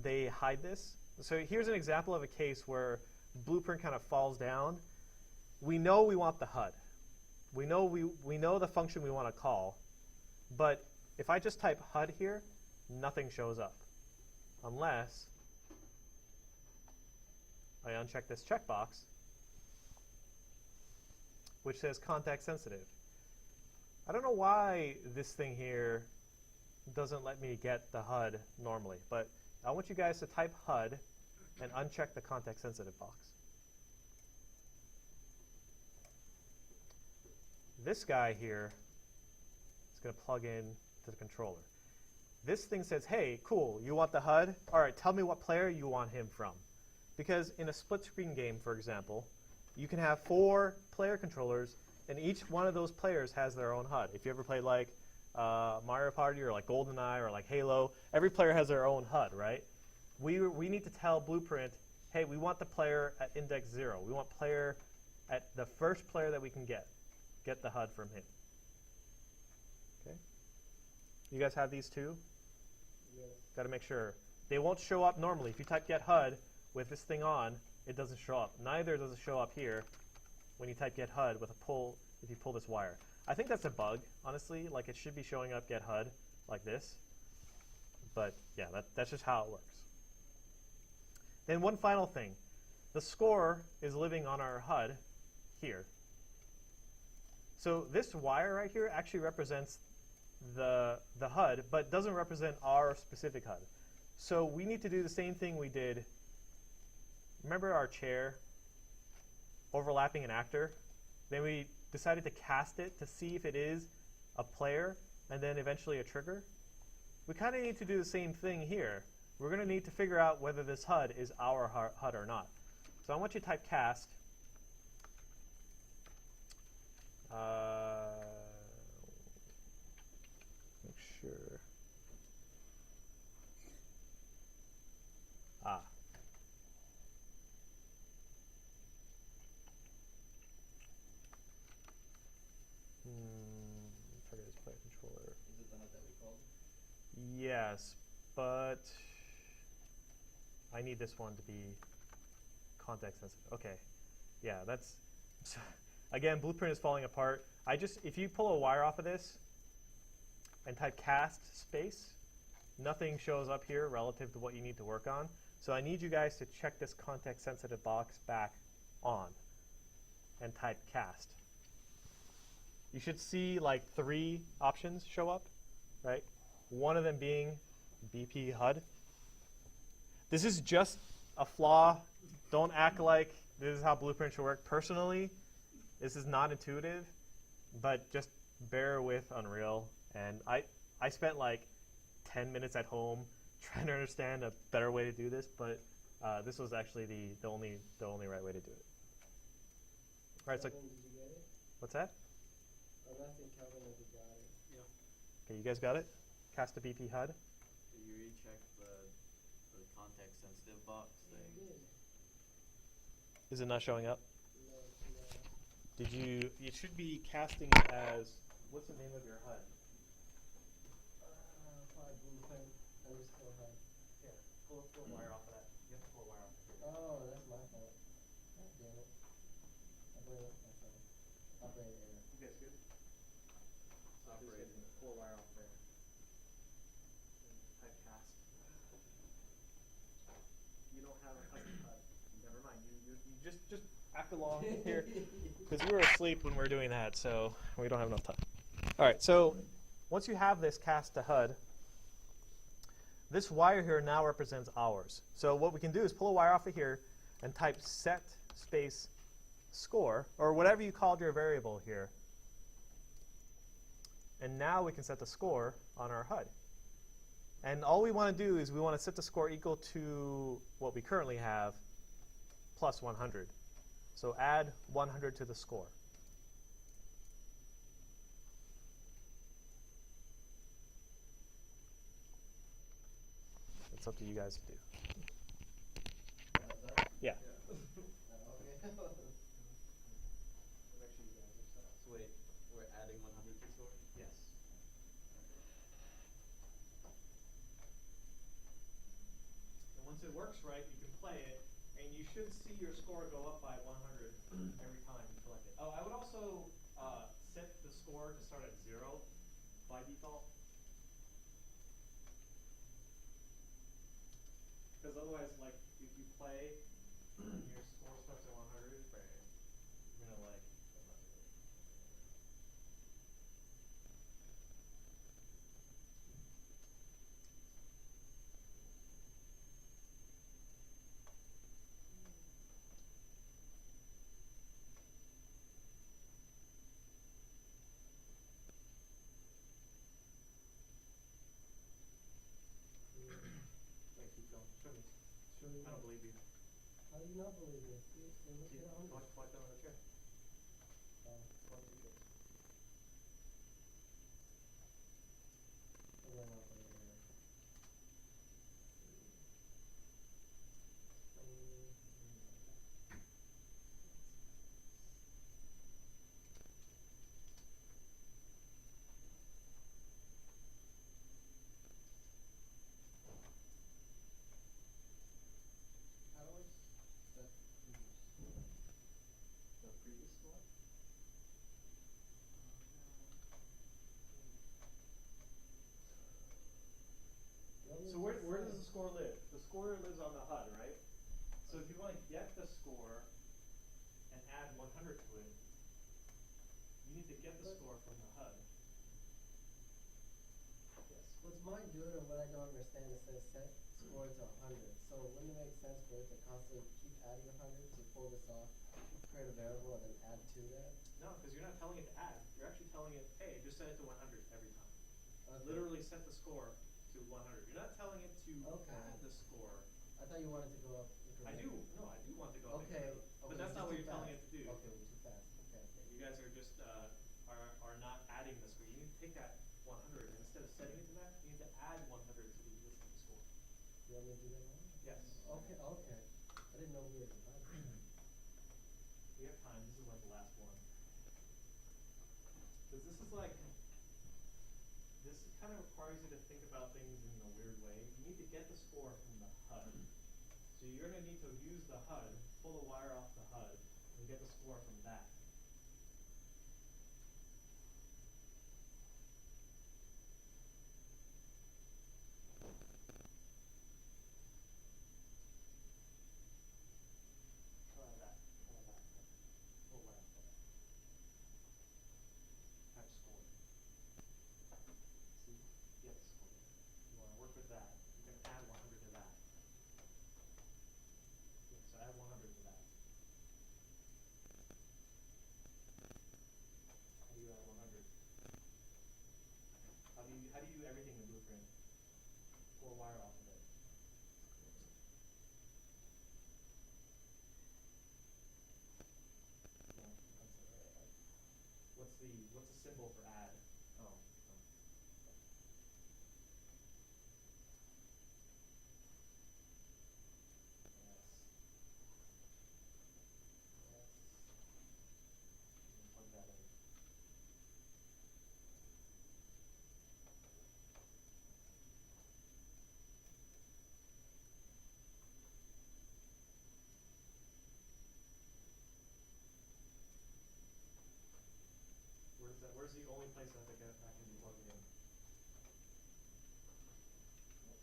they hide this. So here's an example of a case where blueprint kind of falls down. We know we want the HUD. We know the function we want to call. But if I just type HUD here, nothing shows up. Unless I uncheck this checkbox, which says context sensitive. I don't know why this thing here doesn't let me get the HUD normally, but I want you guys to type HUD and uncheck the context sensitive box. This guy here is going to plug in to the controller. This thing says, hey, cool, you want the HUD? All right, tell me what player you want him from. Because in a split screen game, for example, you can have 4 player controllers, and each one of those players has their own HUD. If you ever played like Mario Party or like GoldenEye or like Halo, every player has their own HUD, right? We need to tell Blueprint, hey, we want the player at index 0. We want player at the first player that we can get the HUD from him. Okay. You guys have these too? Yes. Got to make sure. They won't show up normally. If you type get HUD with this thing on, it doesn't show up. Neither does it show up here when you type get HUD with a pull, if you pull this wire. I think that's a bug, honestly. Like, it should be showing up get HUD like this. But yeah, that's just how it works. Then one final thing. The score is living on our HUD here. So this wire right here actually represents the HUD, but doesn't represent our specific HUD. So we need to do the same thing we did. Remember our chair overlapping an actor? Then we decided to cast it to see if it is a player and then eventually a trigger. We kind of need to do the same thing here. We're going to need to figure out whether this HUD is our HUD or not. So I want you to type cast. Make sure. Target is player controller. Is it the HUD that we called? Yes, but I need this one to be context sensitive. Okay, yeah, that's again, Blueprint is falling apart. If you pull a wire off of this and type cast space, nothing shows up here relative to what you need to work on. So I need you guys to check this context sensitive box back on and type cast. You should see like 3 options show up, right? One of them being BP HUD. This is just a flaw. Don't act like this is how Blueprint should work. Personally, this is not intuitive, but just bear with Unreal. And I spent like 10 minutes at home trying to understand a better way to do this, but this was actually the only right way to do it. All right, so Calvin, did you get it? what's that? I'm asking Calvin if he got it. Yeah. Okay, you guys got it? Cast a BP HUD. Did you recheck the context sensitive box I thing? did. Is it not showing up? No, no. Did you? It should be casting it as. What's the name of your HUD? Probably Blueprint underscore HUD. Yeah, pull a wire off of that. You have to pull a wire off of here. Oh, that's my fault. God damn it. I blame it myself. Operator error. You guys good? Operator. Pull a wire off there. And type cast. You don't have a custom HUD. Never mind. You just act along here, because you were asleep when we were doing that, so we don't have enough time. All right. So once you have this cast to HUD, this wire here now represents ours. So what we can do is pull a wire off of here and type set space score, or whatever you called your variable here. And now we can set the score on our HUD. And all we want to do is we want to set the score equal to what we currently have plus 100. So add 100 to the score. It's up to you guys to do. Yeah. So wait, we're adding 100 to score? Yes. And once it works right, you can play it, and you should see your score go up by 100 every time you collect it. Oh, I would also set the score to start at 0 by default. Because otherwise, like, if you play When your score starts at 100, right, you're gonna like. Wait, keep going. Show me. Show me I don't what? believe you. How do you not believe me? See, look Keep at 100. collect them on the chair. Oh, Collect the chairs. I went up over here. How do I set previous score? The previous score? So where does the score live? The score lives on the HUD, right? So if you want to get the score and add 100 to it, you need to get the score from the HUD. Yes. What's mine doing and what I don't understand, it says set score to 100. So wouldn't it make sense for it to constantly keep adding 100 to pull this off, create a variable, and then add to that? No, because you're not telling it to add. You're actually telling it, hey, just set it to 100 every time. Okay. Literally set the score to 100. You're not telling it to add the score. I thought you wanted to go up. I do. No, I do want to go up. Okay. But that's not what you're telling it to do. Okay, we're too fast. Okay. You guys are just are not adding the score. You need to take that 100 and instead of setting it to that, you need to add 100 to the existing score. You want me to do that now? Yes. Okay. I didn't know we were in time. We have time. This is like the last one. Because this is like, this kind of requires you to think about things in a weird way. You need to get the score from the HUD. So you're going to need to use the HUD, pull the wire off the HUD, and get the score from that. Try that. Pull wire off that. Type score. See? Get the score. You want to work with that. You can add 100 to that. Yeah, so add 100 to that. How do you add 100? How do you do everything in Blueprint? Pull a wire off of it. No, what's the symbol for add? Oh. Yes. Plug that in. Where's the only place that can be plugged in? Nope.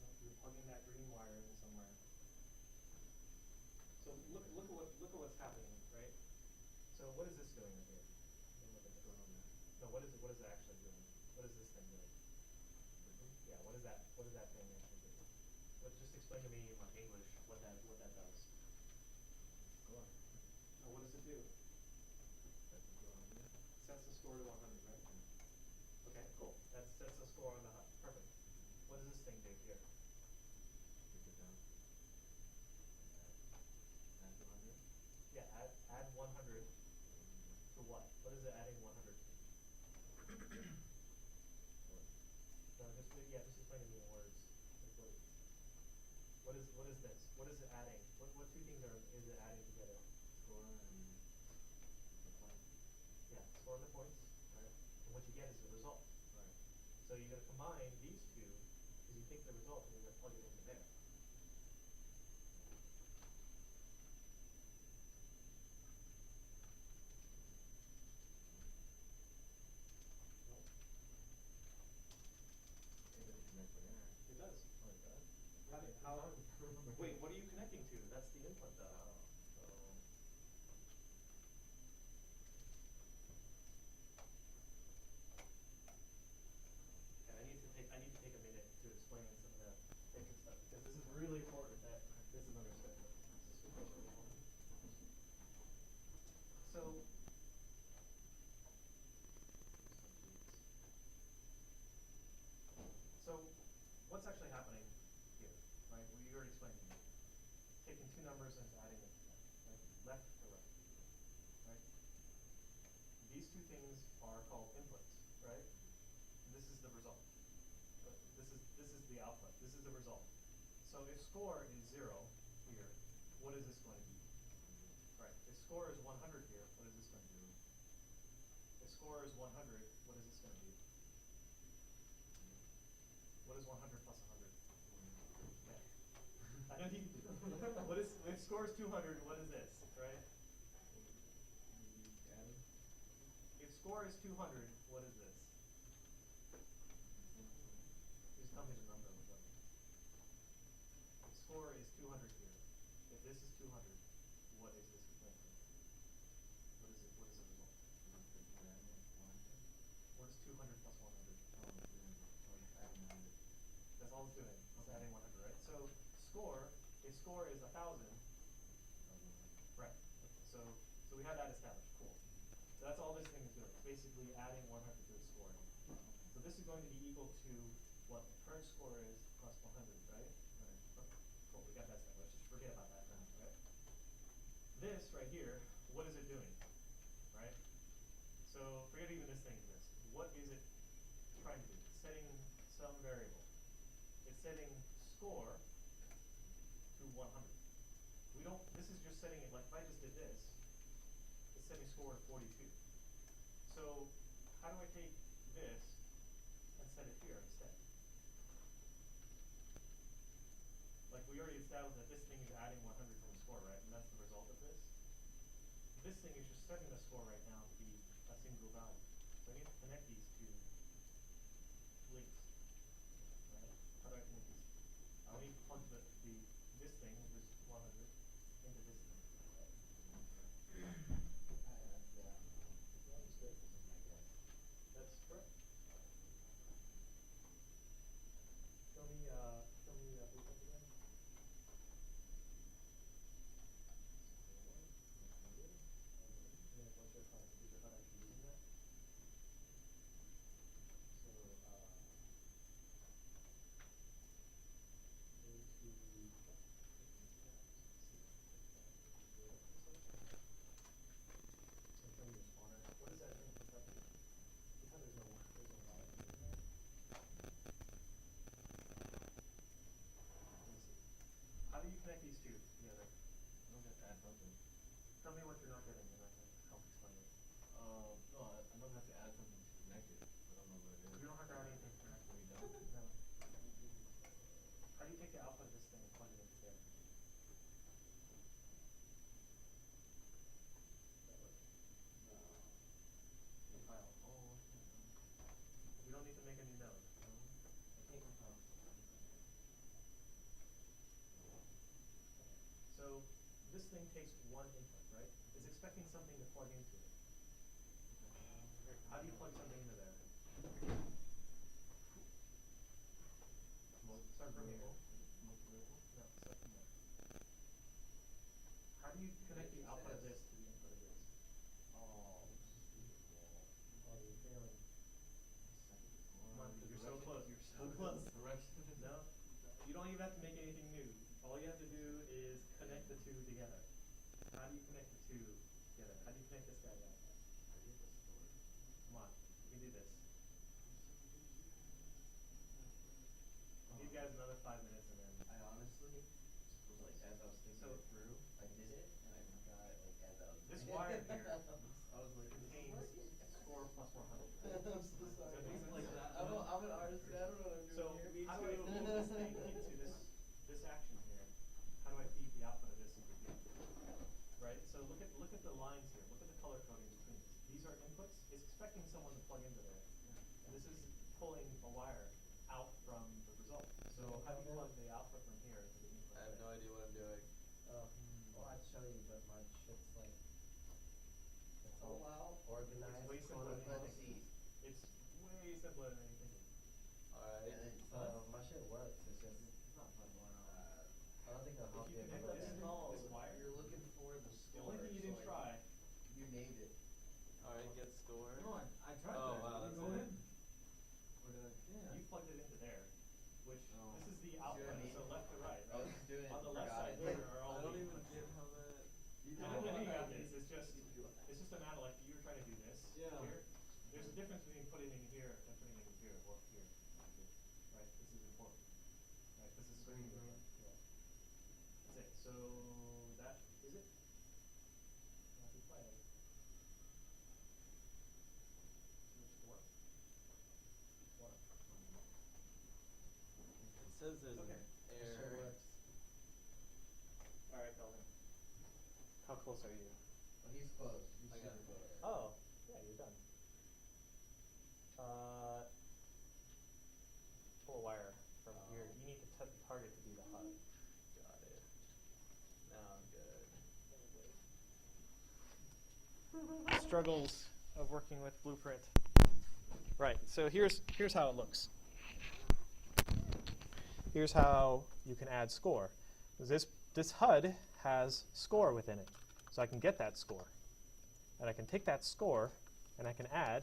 Nope, you're plugging that green wire in somewhere. So look at what's happening, right? So what is this doing right here? Look at this. No, what is it actually doing? What is this thing doing? Yeah, what is that thing actually doing? Just explain to me in like English what that does. Score. No, what does it do? Sets the score to 100, right? Okay, cool. That sets the score on the HUD. Perfect. What does this thing do here? Take it down. Add 200. Yeah, add 100 to what? What is it adding 100 to? No, just explain to me in words. Like what is this? What is it adding? What two things is it adding together? Score and the point. Yeah, score and the points, right? And what you get is the result. Right. So you're gonna combine these two, because you take the result and you're gonna plug it into there. Nope. It doesn't connect with there. It does. Oh, it does? Wait, what are you connecting to? That's the input though. So Okay, I need to take a minute to explain some of the basic stuff because this is really important that this is understood. This is super important. So what's actually happening here, right? Well, you already explained to me. Taking two numbers and adding them together, right? Left to right, right? These two things are called inputs, right? And this is the result. This is the output. This is the result. So if score is 0 here, what is this going to be? Right. If score is 100 here, what is this going to be? If score is 100, what is this going to be? What is 100 plus 100? Okay. I know you. What is if score is 200? What is this? Right. If score is 200, what is this? Just tell me the number. If score is 200 here, if this is 200, what is this equation? What is it? What is the result? What is 200 plus 100? That's all it's doing. It's adding 100, right? So score, if score is 1,000, right? Okay, so we have that established. Cool. So that's all this thing is doing. It's basically adding 100 to the score. So this is going to be equal to what the current score is plus 100, right? Right. Okay, cool. We got that established. Let's just forget about that now, right? This right here, what is it doing? Right? So forget even this thing exists. What is it trying to do? It's setting some variable. It's setting score to 100. We don't, this is just setting it, like if I just did this, it's setting score to 42. So how do I take this and set it here instead? Like we already established that this thing is adding 100 to the score, right? And that's the result of this. This thing is just setting the score right now to be a single value. So I need to connect these two links. Right? How do I connect these? I need to plug this thing, this 100, into this thing. That's correct. Show me blueprint again. And then what's your concept? Is your HUD actually using that? So go to and show me your spawner. What is that thing hooked up to? See how there's no value in there? Let me see. How do you connect these two together? I don't have to add something. Tell me what you're not getting, and I can help explain it. No, I don't have to add something to connect it. I don't know what it is. You don't have to add anything to connect it. We don't? No. How do you take the output of this thing and plug it into there? That way. Compile. Oh, okay. We don't need to make a new node. I can't compile. So this thing takes one input, right? It's expecting something to plug into it. How do you plug something into there? Start from here. No, start from there. How do you connect the output of this to the input of this? Oh, You're failing. Come on, you're so close. You're so close. Direction. No, you don't even have to make anything new. All you have to do is connect the two together. How do you connect the two together? How do you connect this guy down? Come on, you can do this. I'll give you guys another 5 minutes and then. I honestly, like as I was thinking it through, I did it and I forgot it like as I was. This wire here I was like, contains score plus 100. I'm so sorry. So things like that. I'm an artist. I don't know what I'm doing So here. how do I feed this thing into this action here? How do I feed the output of this into here? Right? So look at the lines here. Look at the color coding between these. These are inputs. It's expecting someone to plug into there. And this is pulling a wire out from the result. So how do you plug the output from here into the input? I have it's like, it's Oh, all wow. organized, way simpler quote than unquote. See. It's way simpler than you think. Alright. And then So my shit works, it's just, it's not fun going on. I don't think it'll help If you you if you connect look this at it. No, this wire, you're looking for the the score. only thing you didn't so try. You named it. Alright, get score. No, I tried Oh, that. wow, Did that's it go it. in? Or did I? Yeah. You plugged it into there, which Oh. this is the See what I output, mean? so left to right. I was just doing it. On the left forgot side it. here are all I don't the even inputs. get how that. You I know know you what? got this. It's just a matter like you were trying to do this Yeah. here. There's a difference between putting it in here and putting it in here or here. Right? This is important. Right? This is very important. Yeah. That's it. So that is it. Happy playing. Your score. One. It says there's Okay. an My shit error. works. All right, Kelvin. How close are you? Oh, he's close. He's I got super it. close. Oh, yeah, you're done. Pull a wire from here. You need the target to be the HUD. Got it. Now I'm good. Struggles of working with Blueprint. Right. So here's how it looks. Here's how you can add score. This HUD has score within it, so I can get that score, and I can take that score and I can add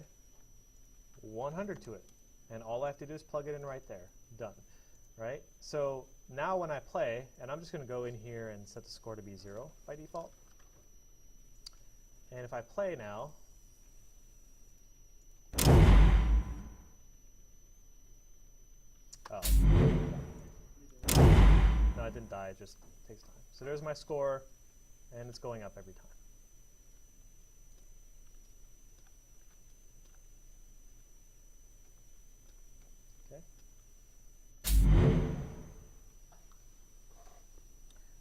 100 to it, and all I have to do is plug it in right there. Done. Right. So now when I play, and I'm just going to go in here and set the score to be 0 by default. And if I play now, oh, no, it didn't die, it just takes time. So there's my score, and it's going up every time. Okay.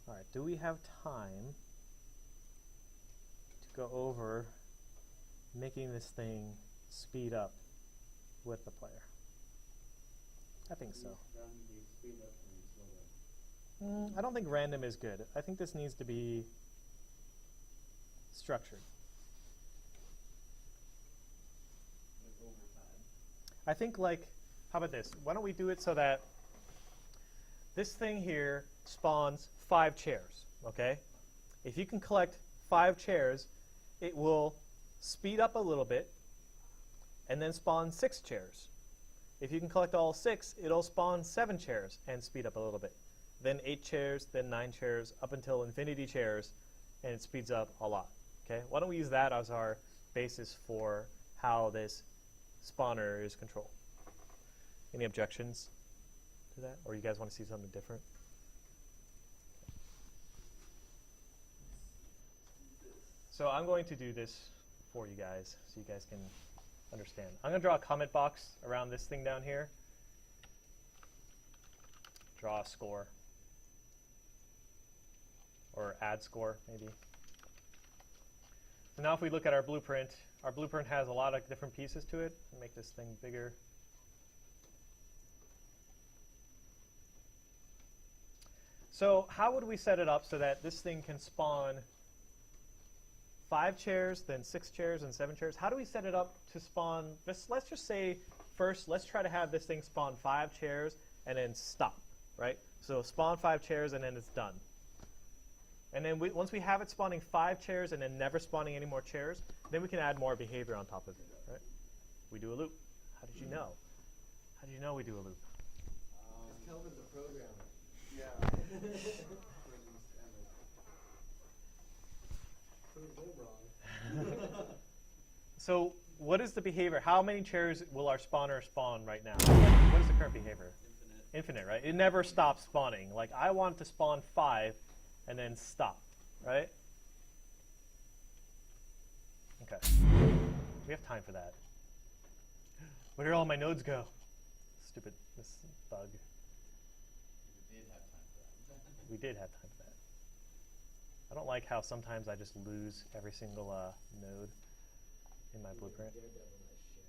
All right, do we have time to go over making this thing speed up with the player? I think so. I don't think random is good. I think this needs to be structured. Like over time. I think like, how about this? Why don't we do it so that this thing here spawns 5 chairs, okay? If you can collect 5 chairs, it will speed up a little bit and then spawn 6 chairs. If you can collect all 6, it'll spawn 7 chairs and speed up a little bit. Then 8 chairs, then 9 chairs, up until infinity chairs, and it speeds up a lot. Okay? Why don't we use that as our basis for how this spawner is controlled? Any objections to that? Or you guys want to see something different? So I'm going to do this for you guys so you guys can understand. I'm going to draw a comment box around this thing down here. Draw a score. Or add score, maybe. So now if we look at our blueprint has a lot of different pieces to it. Make this thing bigger. So how would we set it up so that this thing can spawn 5 chairs, then 6 chairs, and 7 chairs? How do we set it up to spawn, let's just say first, let's try to have this thing spawn 5 chairs and then stop, right? So spawn 5 chairs and then it's done. And then once we have it spawning 5 chairs and then never spawning any more chairs, then we can add more behavior on top of it, right? We do a loop. How did you know? How did you know we do a loop? Because Kelvin's a programmer. Yeah. Prove him wrong. So what is the behavior? How many chairs will our spawner spawn right now? What is the current behavior? Infinite. Infinite, right? It never stops spawning. Like I want to spawn 5 and then stop, right? Okay. We have time for that. Where did all my nodes go? Stupid this bug. We did have time for that. We did have time for that. I don't like how sometimes I just lose every single node in my blueprint. Daredevil that shit.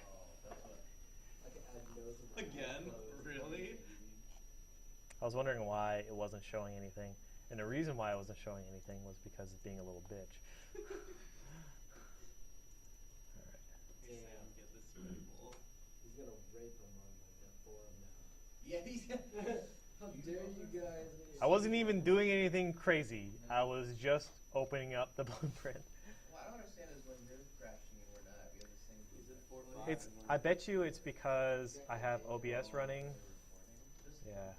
Oh, that's what. I can add nodes in my Again? clothes. Really? I was wondering why it wasn't showing anything. And the reason why I wasn't showing anything was because it's being a little bitch. All right. Hey, Sam, get this variable. He's gonna rape him on like a forum now. Yeah, he's. How dare you guys? I wasn't even doing anything crazy. I was just opening up the blueprint. What I don't understand is when you're crashing and we're not, we have the same. Is it 4 It's. I bet you it's because I have OBS running. Yeah.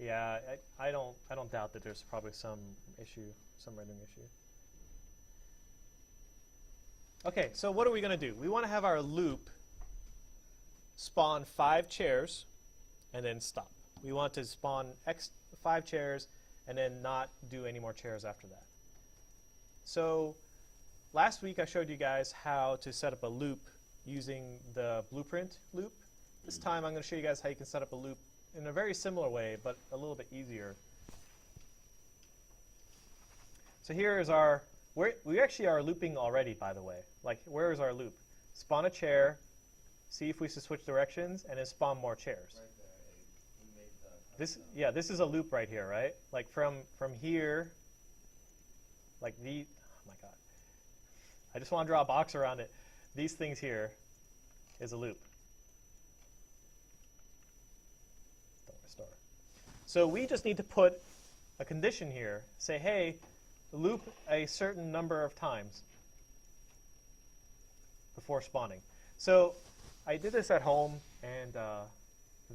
Yeah, I don't doubt that there's probably some issue, some rendering issue. Okay, so what are we going to do? We want to have our loop spawn 5 chairs and then stop. We want to spawn 5 chairs and then not do any more chairs after that. So last week I showed you guys how to set up a loop using the blueprint loop. This time I'm going to show you guys how you can set up a loop in a very similar way, but a little bit easier. So here is our, we actually are looping already, by the way. Like, where is our loop? Spawn a chair, see if we should switch directions, and then spawn more chairs. Right there, he made the. Yeah, this is a loop right here, right? Like from here, like oh my God. I just want to draw a box around it. These things here is a loop. So we just need to put a condition here. Say, hey, loop a certain number of times before spawning. So I did this at home, and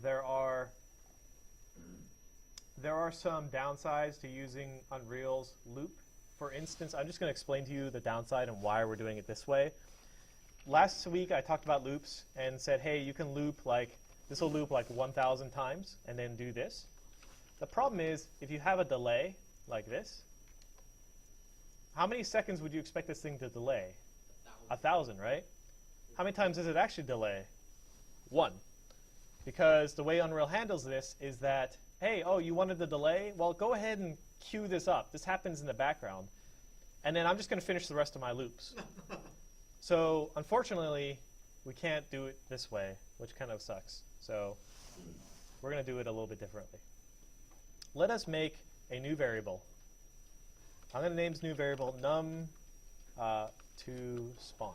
there are some downsides to using Unreal's loop. For instance, I'm just going to explain to you the downside and why we're doing it this way. Last week I talked about loops and said, hey, you can loop like, this will loop like 1,000 times and then do this. The problem is, if you have a delay like this, how many seconds would you expect this thing to delay? 1,000, right? How many times does it actually delay? 1. Because the way Unreal handles this is that, hey, oh, you wanted the delay? Well, go ahead and queue this up. This happens in the background. And then I'm just going to finish the rest of my loops. So unfortunately, we can't do it this way, which kind of sucks. So we're going to do it a little bit differently. Let us make a new variable. I'm going to name this new variable num to spawn.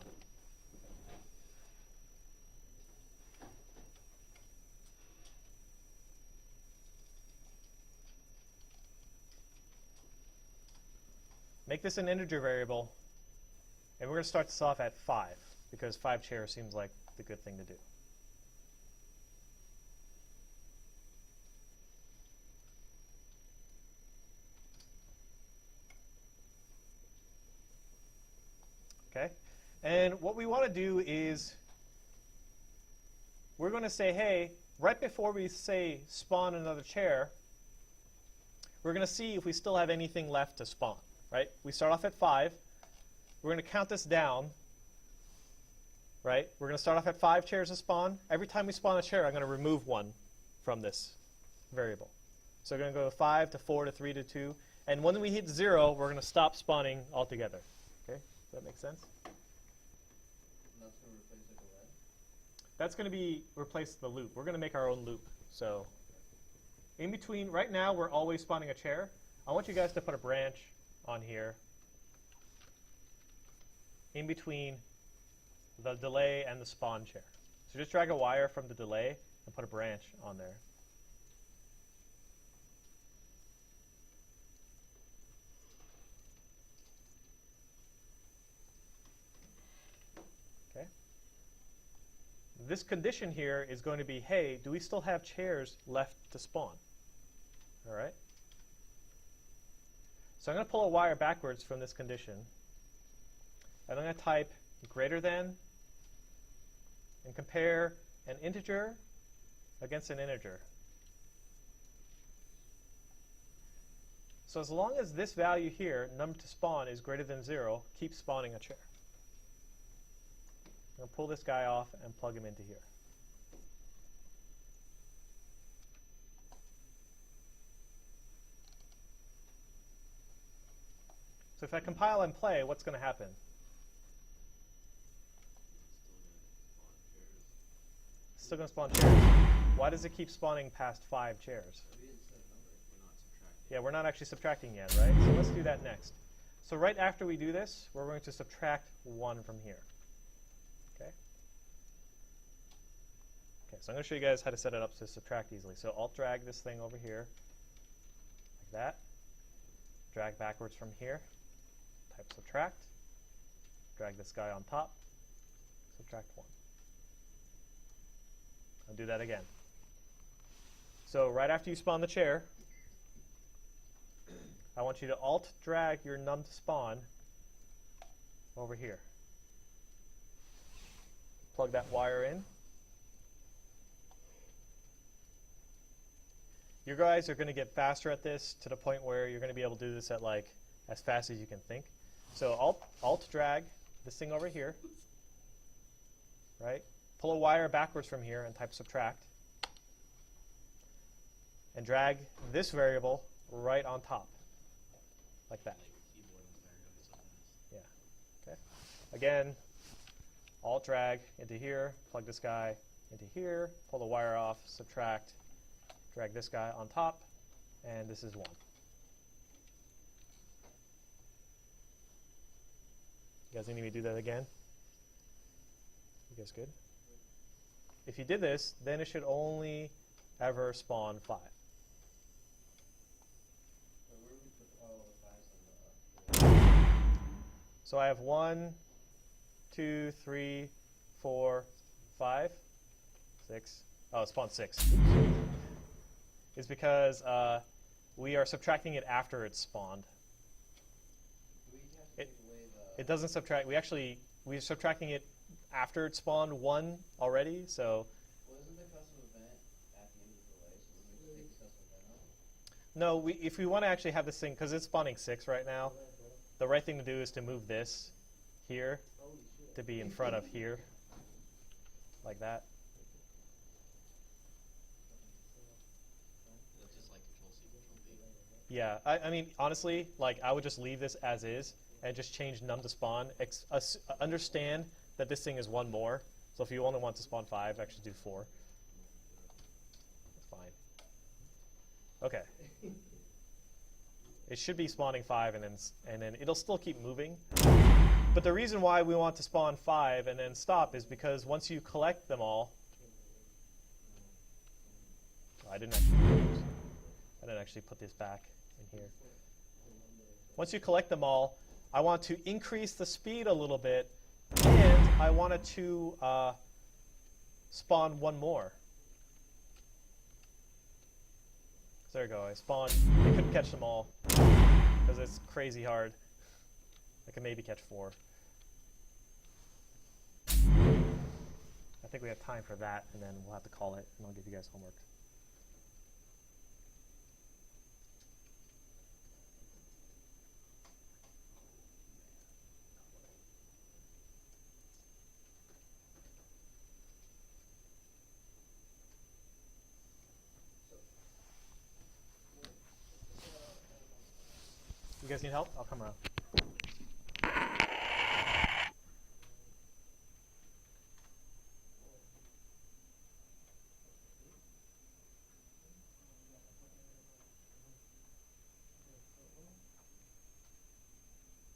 Make this an integer variable, and we're going to start this off at 5, because 5 chairs seems like the good thing to do. Okay, and what we want to do is we're going to say, hey, right before we say spawn another chair, we're going to see if we still have anything left to spawn, right? We start off at 5. We're going to count this down, right? We're going to start off at 5 chairs to spawn. Every time we spawn a chair, I'm going to remove 1 from this variable. So we're going to go 5 to 4 to 3 to 2. And when we hit 0, we're going to stop spawning altogether. Okay? Does that make sense? And that's going to replace the delay? That's going to be replace the loop. We're going to make our own loop. So in between, right now we're always spawning a chair. I want you guys to put a branch on here in between the delay and the spawn chair. So just drag a wire from the delay and put a branch on there. Okay. This condition here is going to be, hey, do we still have chairs left to spawn? All right. So I'm going to pull a wire backwards from this condition. And I'm going to type greater than and compare an integer against an integer. So as long as this value here, num to spawn, is greater than 0, keep spawning a chair. I'm going to pull this guy off and plug him into here. So if I compile and play, what's going to happen? Still going to spawn chairs. Why does it keep spawning past 5 chairs? We didn't set a number. We're not subtracting. Yeah, we're not actually subtracting yet, right? So let's do that next. So right after we do this, we're going to subtract 1 from here. Okay? Okay, so I'm going to show you guys how to set it up to subtract easily. So Alt drag this thing over here, like that. Drag backwards from here, type subtract. Drag this guy on top, subtract 1. I'll do that again. So right after you spawn the chair, I want you to Alt drag your num to spawn over here. Plug that wire in. You guys are going to get faster at this to the point where you're going to be able to do this at like as fast as you can think. So Alt drag this thing over here, right? Pull a wire backwards from here and type subtract. And drag this variable right on top, like that. Yeah. Okay. Again, Alt drag into here, plug this guy into here, pull the wire off, subtract, drag this guy on top, and this is 1. You guys need me to do that again? You guys good? If you did this, then it should only ever spawn 5. Where would we put all the 5s on the So I have 1, 2, 3, 4, 5, 6. Oh, it spawned 6. It's because we are subtracting it after it's spawned. Do we have to take away the... It doesn't subtract. We're subtracting it after it spawned 1 already. So Well, isn't the custom event at the end of the delay, so we just take the custom event out? no, if we want to actually have this thing, because it's spawning 6 right now, the right thing to do is to move this here to be in front of here, like that. That's just like Control C, Control V. Yeah, I mean, honestly, like I would just leave this as is and just change num to spawn. Understand that this thing is 1 more. So if you only want to spawn 5, actually do 4. That's fine. Okay. It should be spawning 5 and then it'll still keep moving. But the reason why we want to spawn 5 and then stop is because once you collect them all, I didn't actually put this back in here. Once you collect them all, I want to increase the speed a little bit, and I wanted to spawn 1 more. So there you go. I spawned. I couldn't catch them all because it's crazy hard. I can maybe catch 4. I think we have time for that, and then we'll have to call it, and I'll give you guys homework. You guys need help? I'll come around. What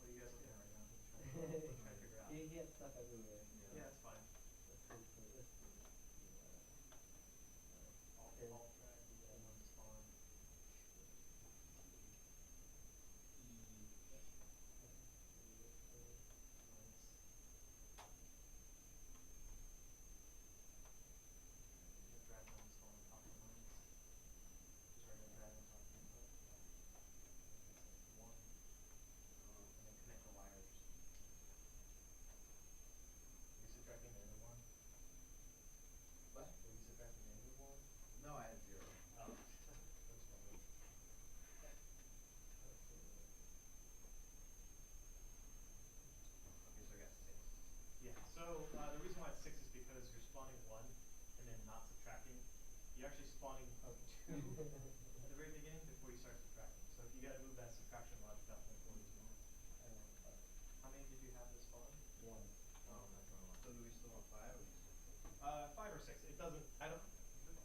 are you guys looking at right now? Trying to figure out. He had stuff everywhere. Yeah, that's fine. Alt drag the one to spawn. Drag one to spawn on top of mine. Just right there, drag on top of input. One. And then connect the wires. Are you subtracting the other one? What? Are you subtracting the other one? No, I had 0. Oh. That's funny. Okay, so I got 6. Yeah, so the reason why it's 6 is because you're spawning 1 and then not subtracting. You're actually spawning 2 at the very beginning before you start subtracting. So if you got to move that subtraction logic up before you spawn. How many did you have to spawn? 1. Oh, that's wrong. So do we still want 5 or just 5 or 6. It doesn't. I don't.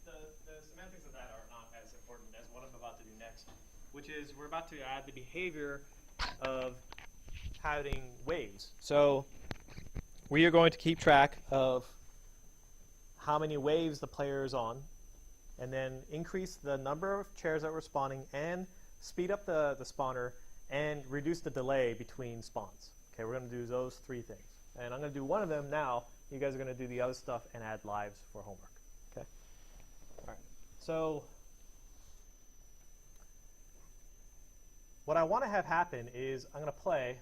The semantics of that are not as important as what I'm about to do next. which is we're about to add the behavior of having waves. So we are going to keep track of how many waves the player is on, and then increase the number of chairs that we're spawning, and speed up the spawner, and reduce the delay between spawns. Okay, we're going to do those three things. And I'm going to do one of them now. You guys are going to do the other stuff and add lives for homework. Okay. All right. So what I want to have happen is I'm going to play,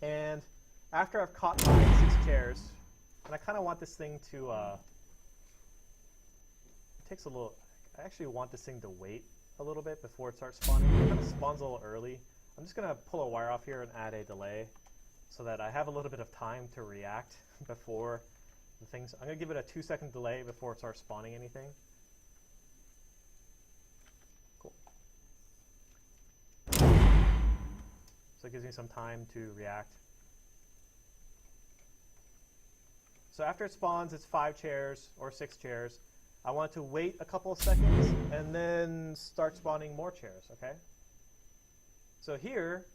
and after I've caught my 6 chairs, and I kind of want this thing to, it takes a little, I actually want this thing to wait a little bit before it starts spawning. It kind of spawns a little early. I'm just going to pull a wire off here and add a delay so that I have a little bit of time to react before the things. I'm going to give it a 2-second delay before it starts spawning anything. Cool. So it gives me some time to react. So after it spawns, it's 5 chairs or 6 chairs. I want to wait a couple of seconds and then start spawning more chairs, okay? So here,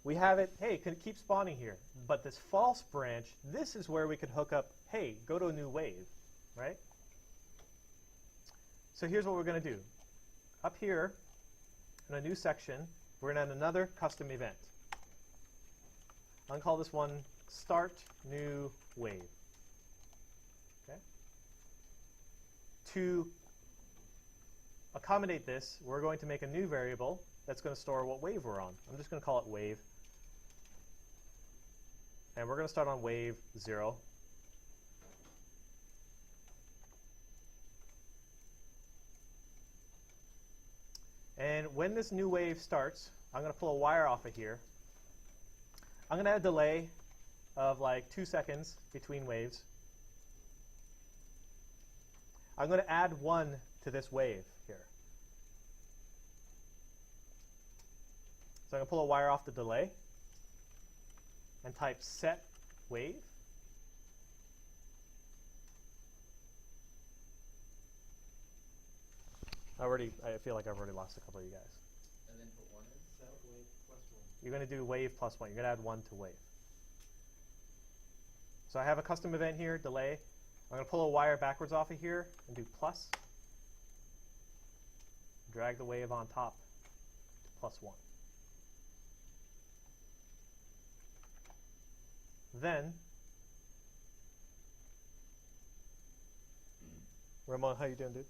we have it, hey, can it keep spawning here? But this false branch, this is where we could hook up, hey, go to a new wave, right? So here's what we're going to do. Up here, in a new section, we're going to add another custom event. I'm going to call this one Start New Wave. Okay. To accommodate this, we're going to make a new variable that's going to store what wave we're on. I'm just going to call it wave. And we're going to start on wave 0. And when this new wave starts, I'm going to pull a wire off of here. I'm going to add a delay of like 2 seconds between waves. I'm going to add 1 to this wave here. So I'm going to pull a wire off the delay and type set wave. I feel like I've already lost a couple of you guys. And then put 1 in? Set wave plus 1. You're going to do wave plus 1. You're going to add 1 to wave. So I have a custom event here, delay. I'm going to pull a wire backwards off of here and do plus. Drag the wave on top to plus 1. Then, Ramon, how you doing, dude?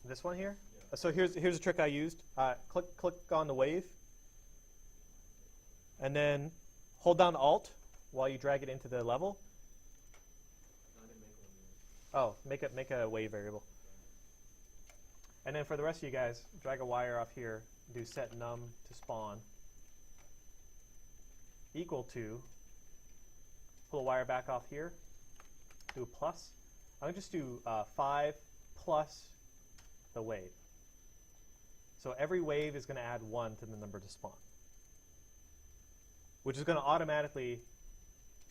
This one here? Yeah. So here's a trick I used. Click on the wave, and then hold down Alt while you drag it into the level. Oh, make a wave variable. And then for the rest of you guys, drag a wire off here, do set num to spawn equal to, pull a wire back off here, do a plus. I'm going to just do 5 plus the wave. So every wave is going to add 1 to the number to spawn, which is going to automatically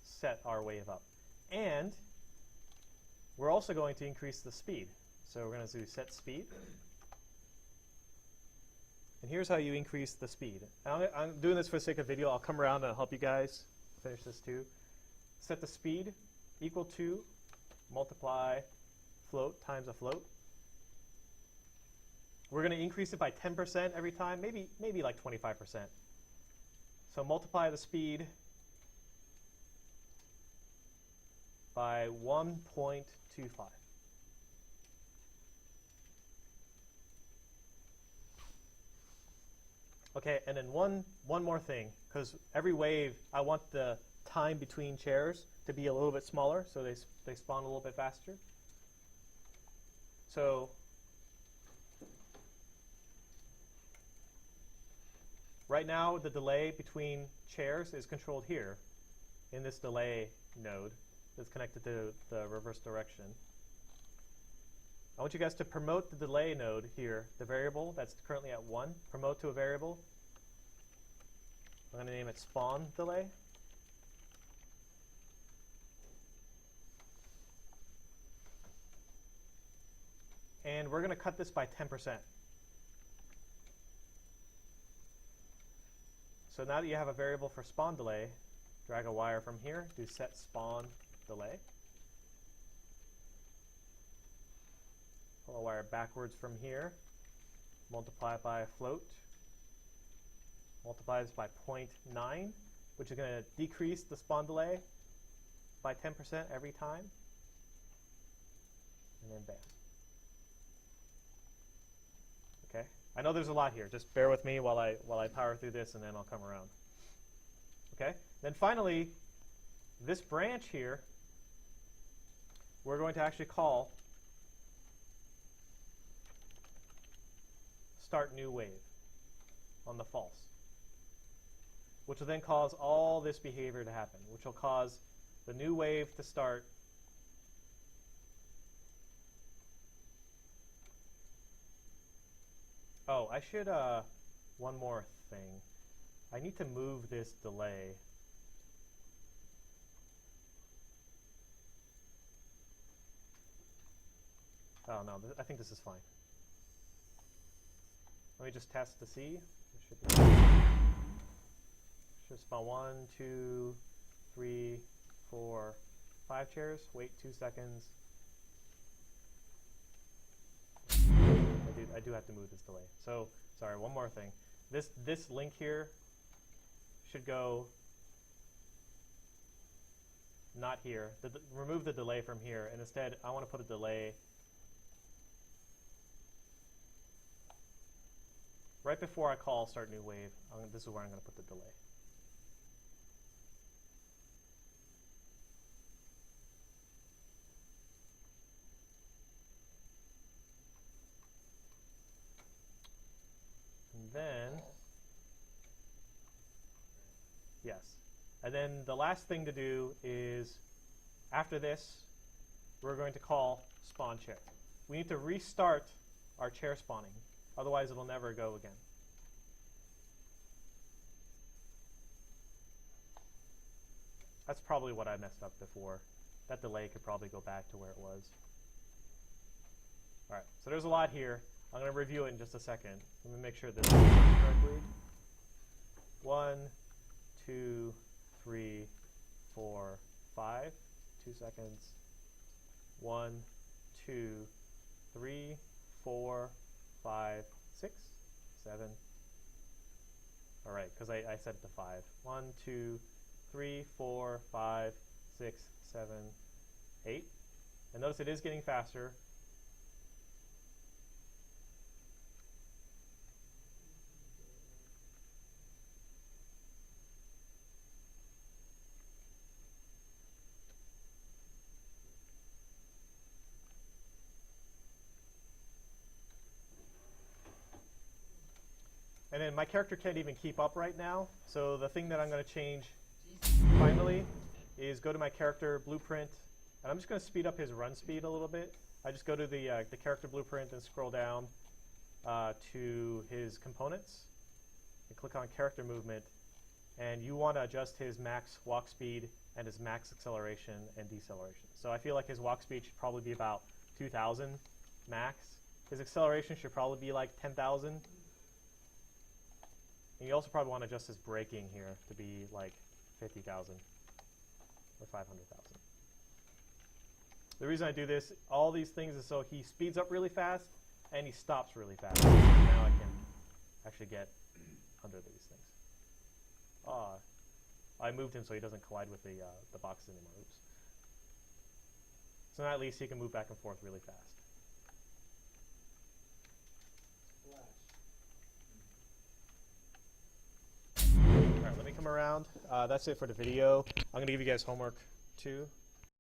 set our wave up. And we're also going to increase the speed. So we're going to do set speed. And here's how you increase the speed. I'm doing this for the sake of video. I'll come around and help you guys finish this too. Set the speed equal to multiply float times a float. We're going to increase it by 10% every time, maybe like 25%. So multiply the speed by 1.25. Okay, and then one more thing, because every wave, I want the time between chairs to be a little bit smaller, so they spawn a little bit faster. So right now, the delay between chairs is controlled here in this delay node that's connected to the reverse direction. I want you guys to promote the delay node here, the variable that's currently at 1, promote to a variable. I'm going to name it spawn delay. and we're going to cut this by 10%. So now that you have a variable for spawn delay, drag a wire from here, do set spawn delay. Pull a wire backwards from here, multiply it by a float, multiply this by 0.9, which is going to decrease the spawn delay by 10% every time, and then bam. Okay, I know there's a lot here. Just bear with me while I power through this, and then I'll come around. Okay, then finally, this branch here, we're going to actually call start new wave on the false, which will then cause all this behavior to happen, which will cause the new wave to start Oh, I should, one more thing. I need to move this delay. Oh no, I think this is fine. Let me just test to see. It should spawn 1, 2, 3, 4, 5 chairs. Wait 2 seconds. I do have to move this delay. So, sorry, one more thing. This link here should go not here. Remove the delay from here, and instead I want to put a delay right before I call start new wave. This is where I'm going to put the delay. Then, yes. And then the last thing to do is, after this, we're going to call spawn chair. We need to restart our chair spawning, otherwise it'll never go again. That's probably what I messed up before. That delay could probably go back to where it was. All right, so there's a lot here. I'm going to review it in just a second. Let me make sure this works correctly. 1, 2, 3, 4, 5. 2 seconds. 1, 2, 3, 4, 5, 6, 7. All right, because I set it to 5. 1, 2, 3, 4, 5, 6, 7, 8. And notice it is getting faster. And then my character can't even keep up right now, so the thing that I'm going to change finally is go to my character blueprint, and I'm just going to speed up his run speed a little bit. I just go to the character blueprint and scroll down to his components, and click on character movement, and you want to adjust his max walk speed and his max acceleration and deceleration. So I feel like his walk speed should probably be about 2,000 max. His acceleration should probably be like 10,000. And you also probably want to adjust his braking here to be like 50,000 or 500,000. The reason I do this, all these things, is so he speeds up really fast and he stops really fast. Now I can actually get under these things. I moved him so he doesn't collide with the boxes anymore. Oops. So now at least he can move back and forth really fast. All right, let me come around. That's it for the video. I'm going to give you guys homework too.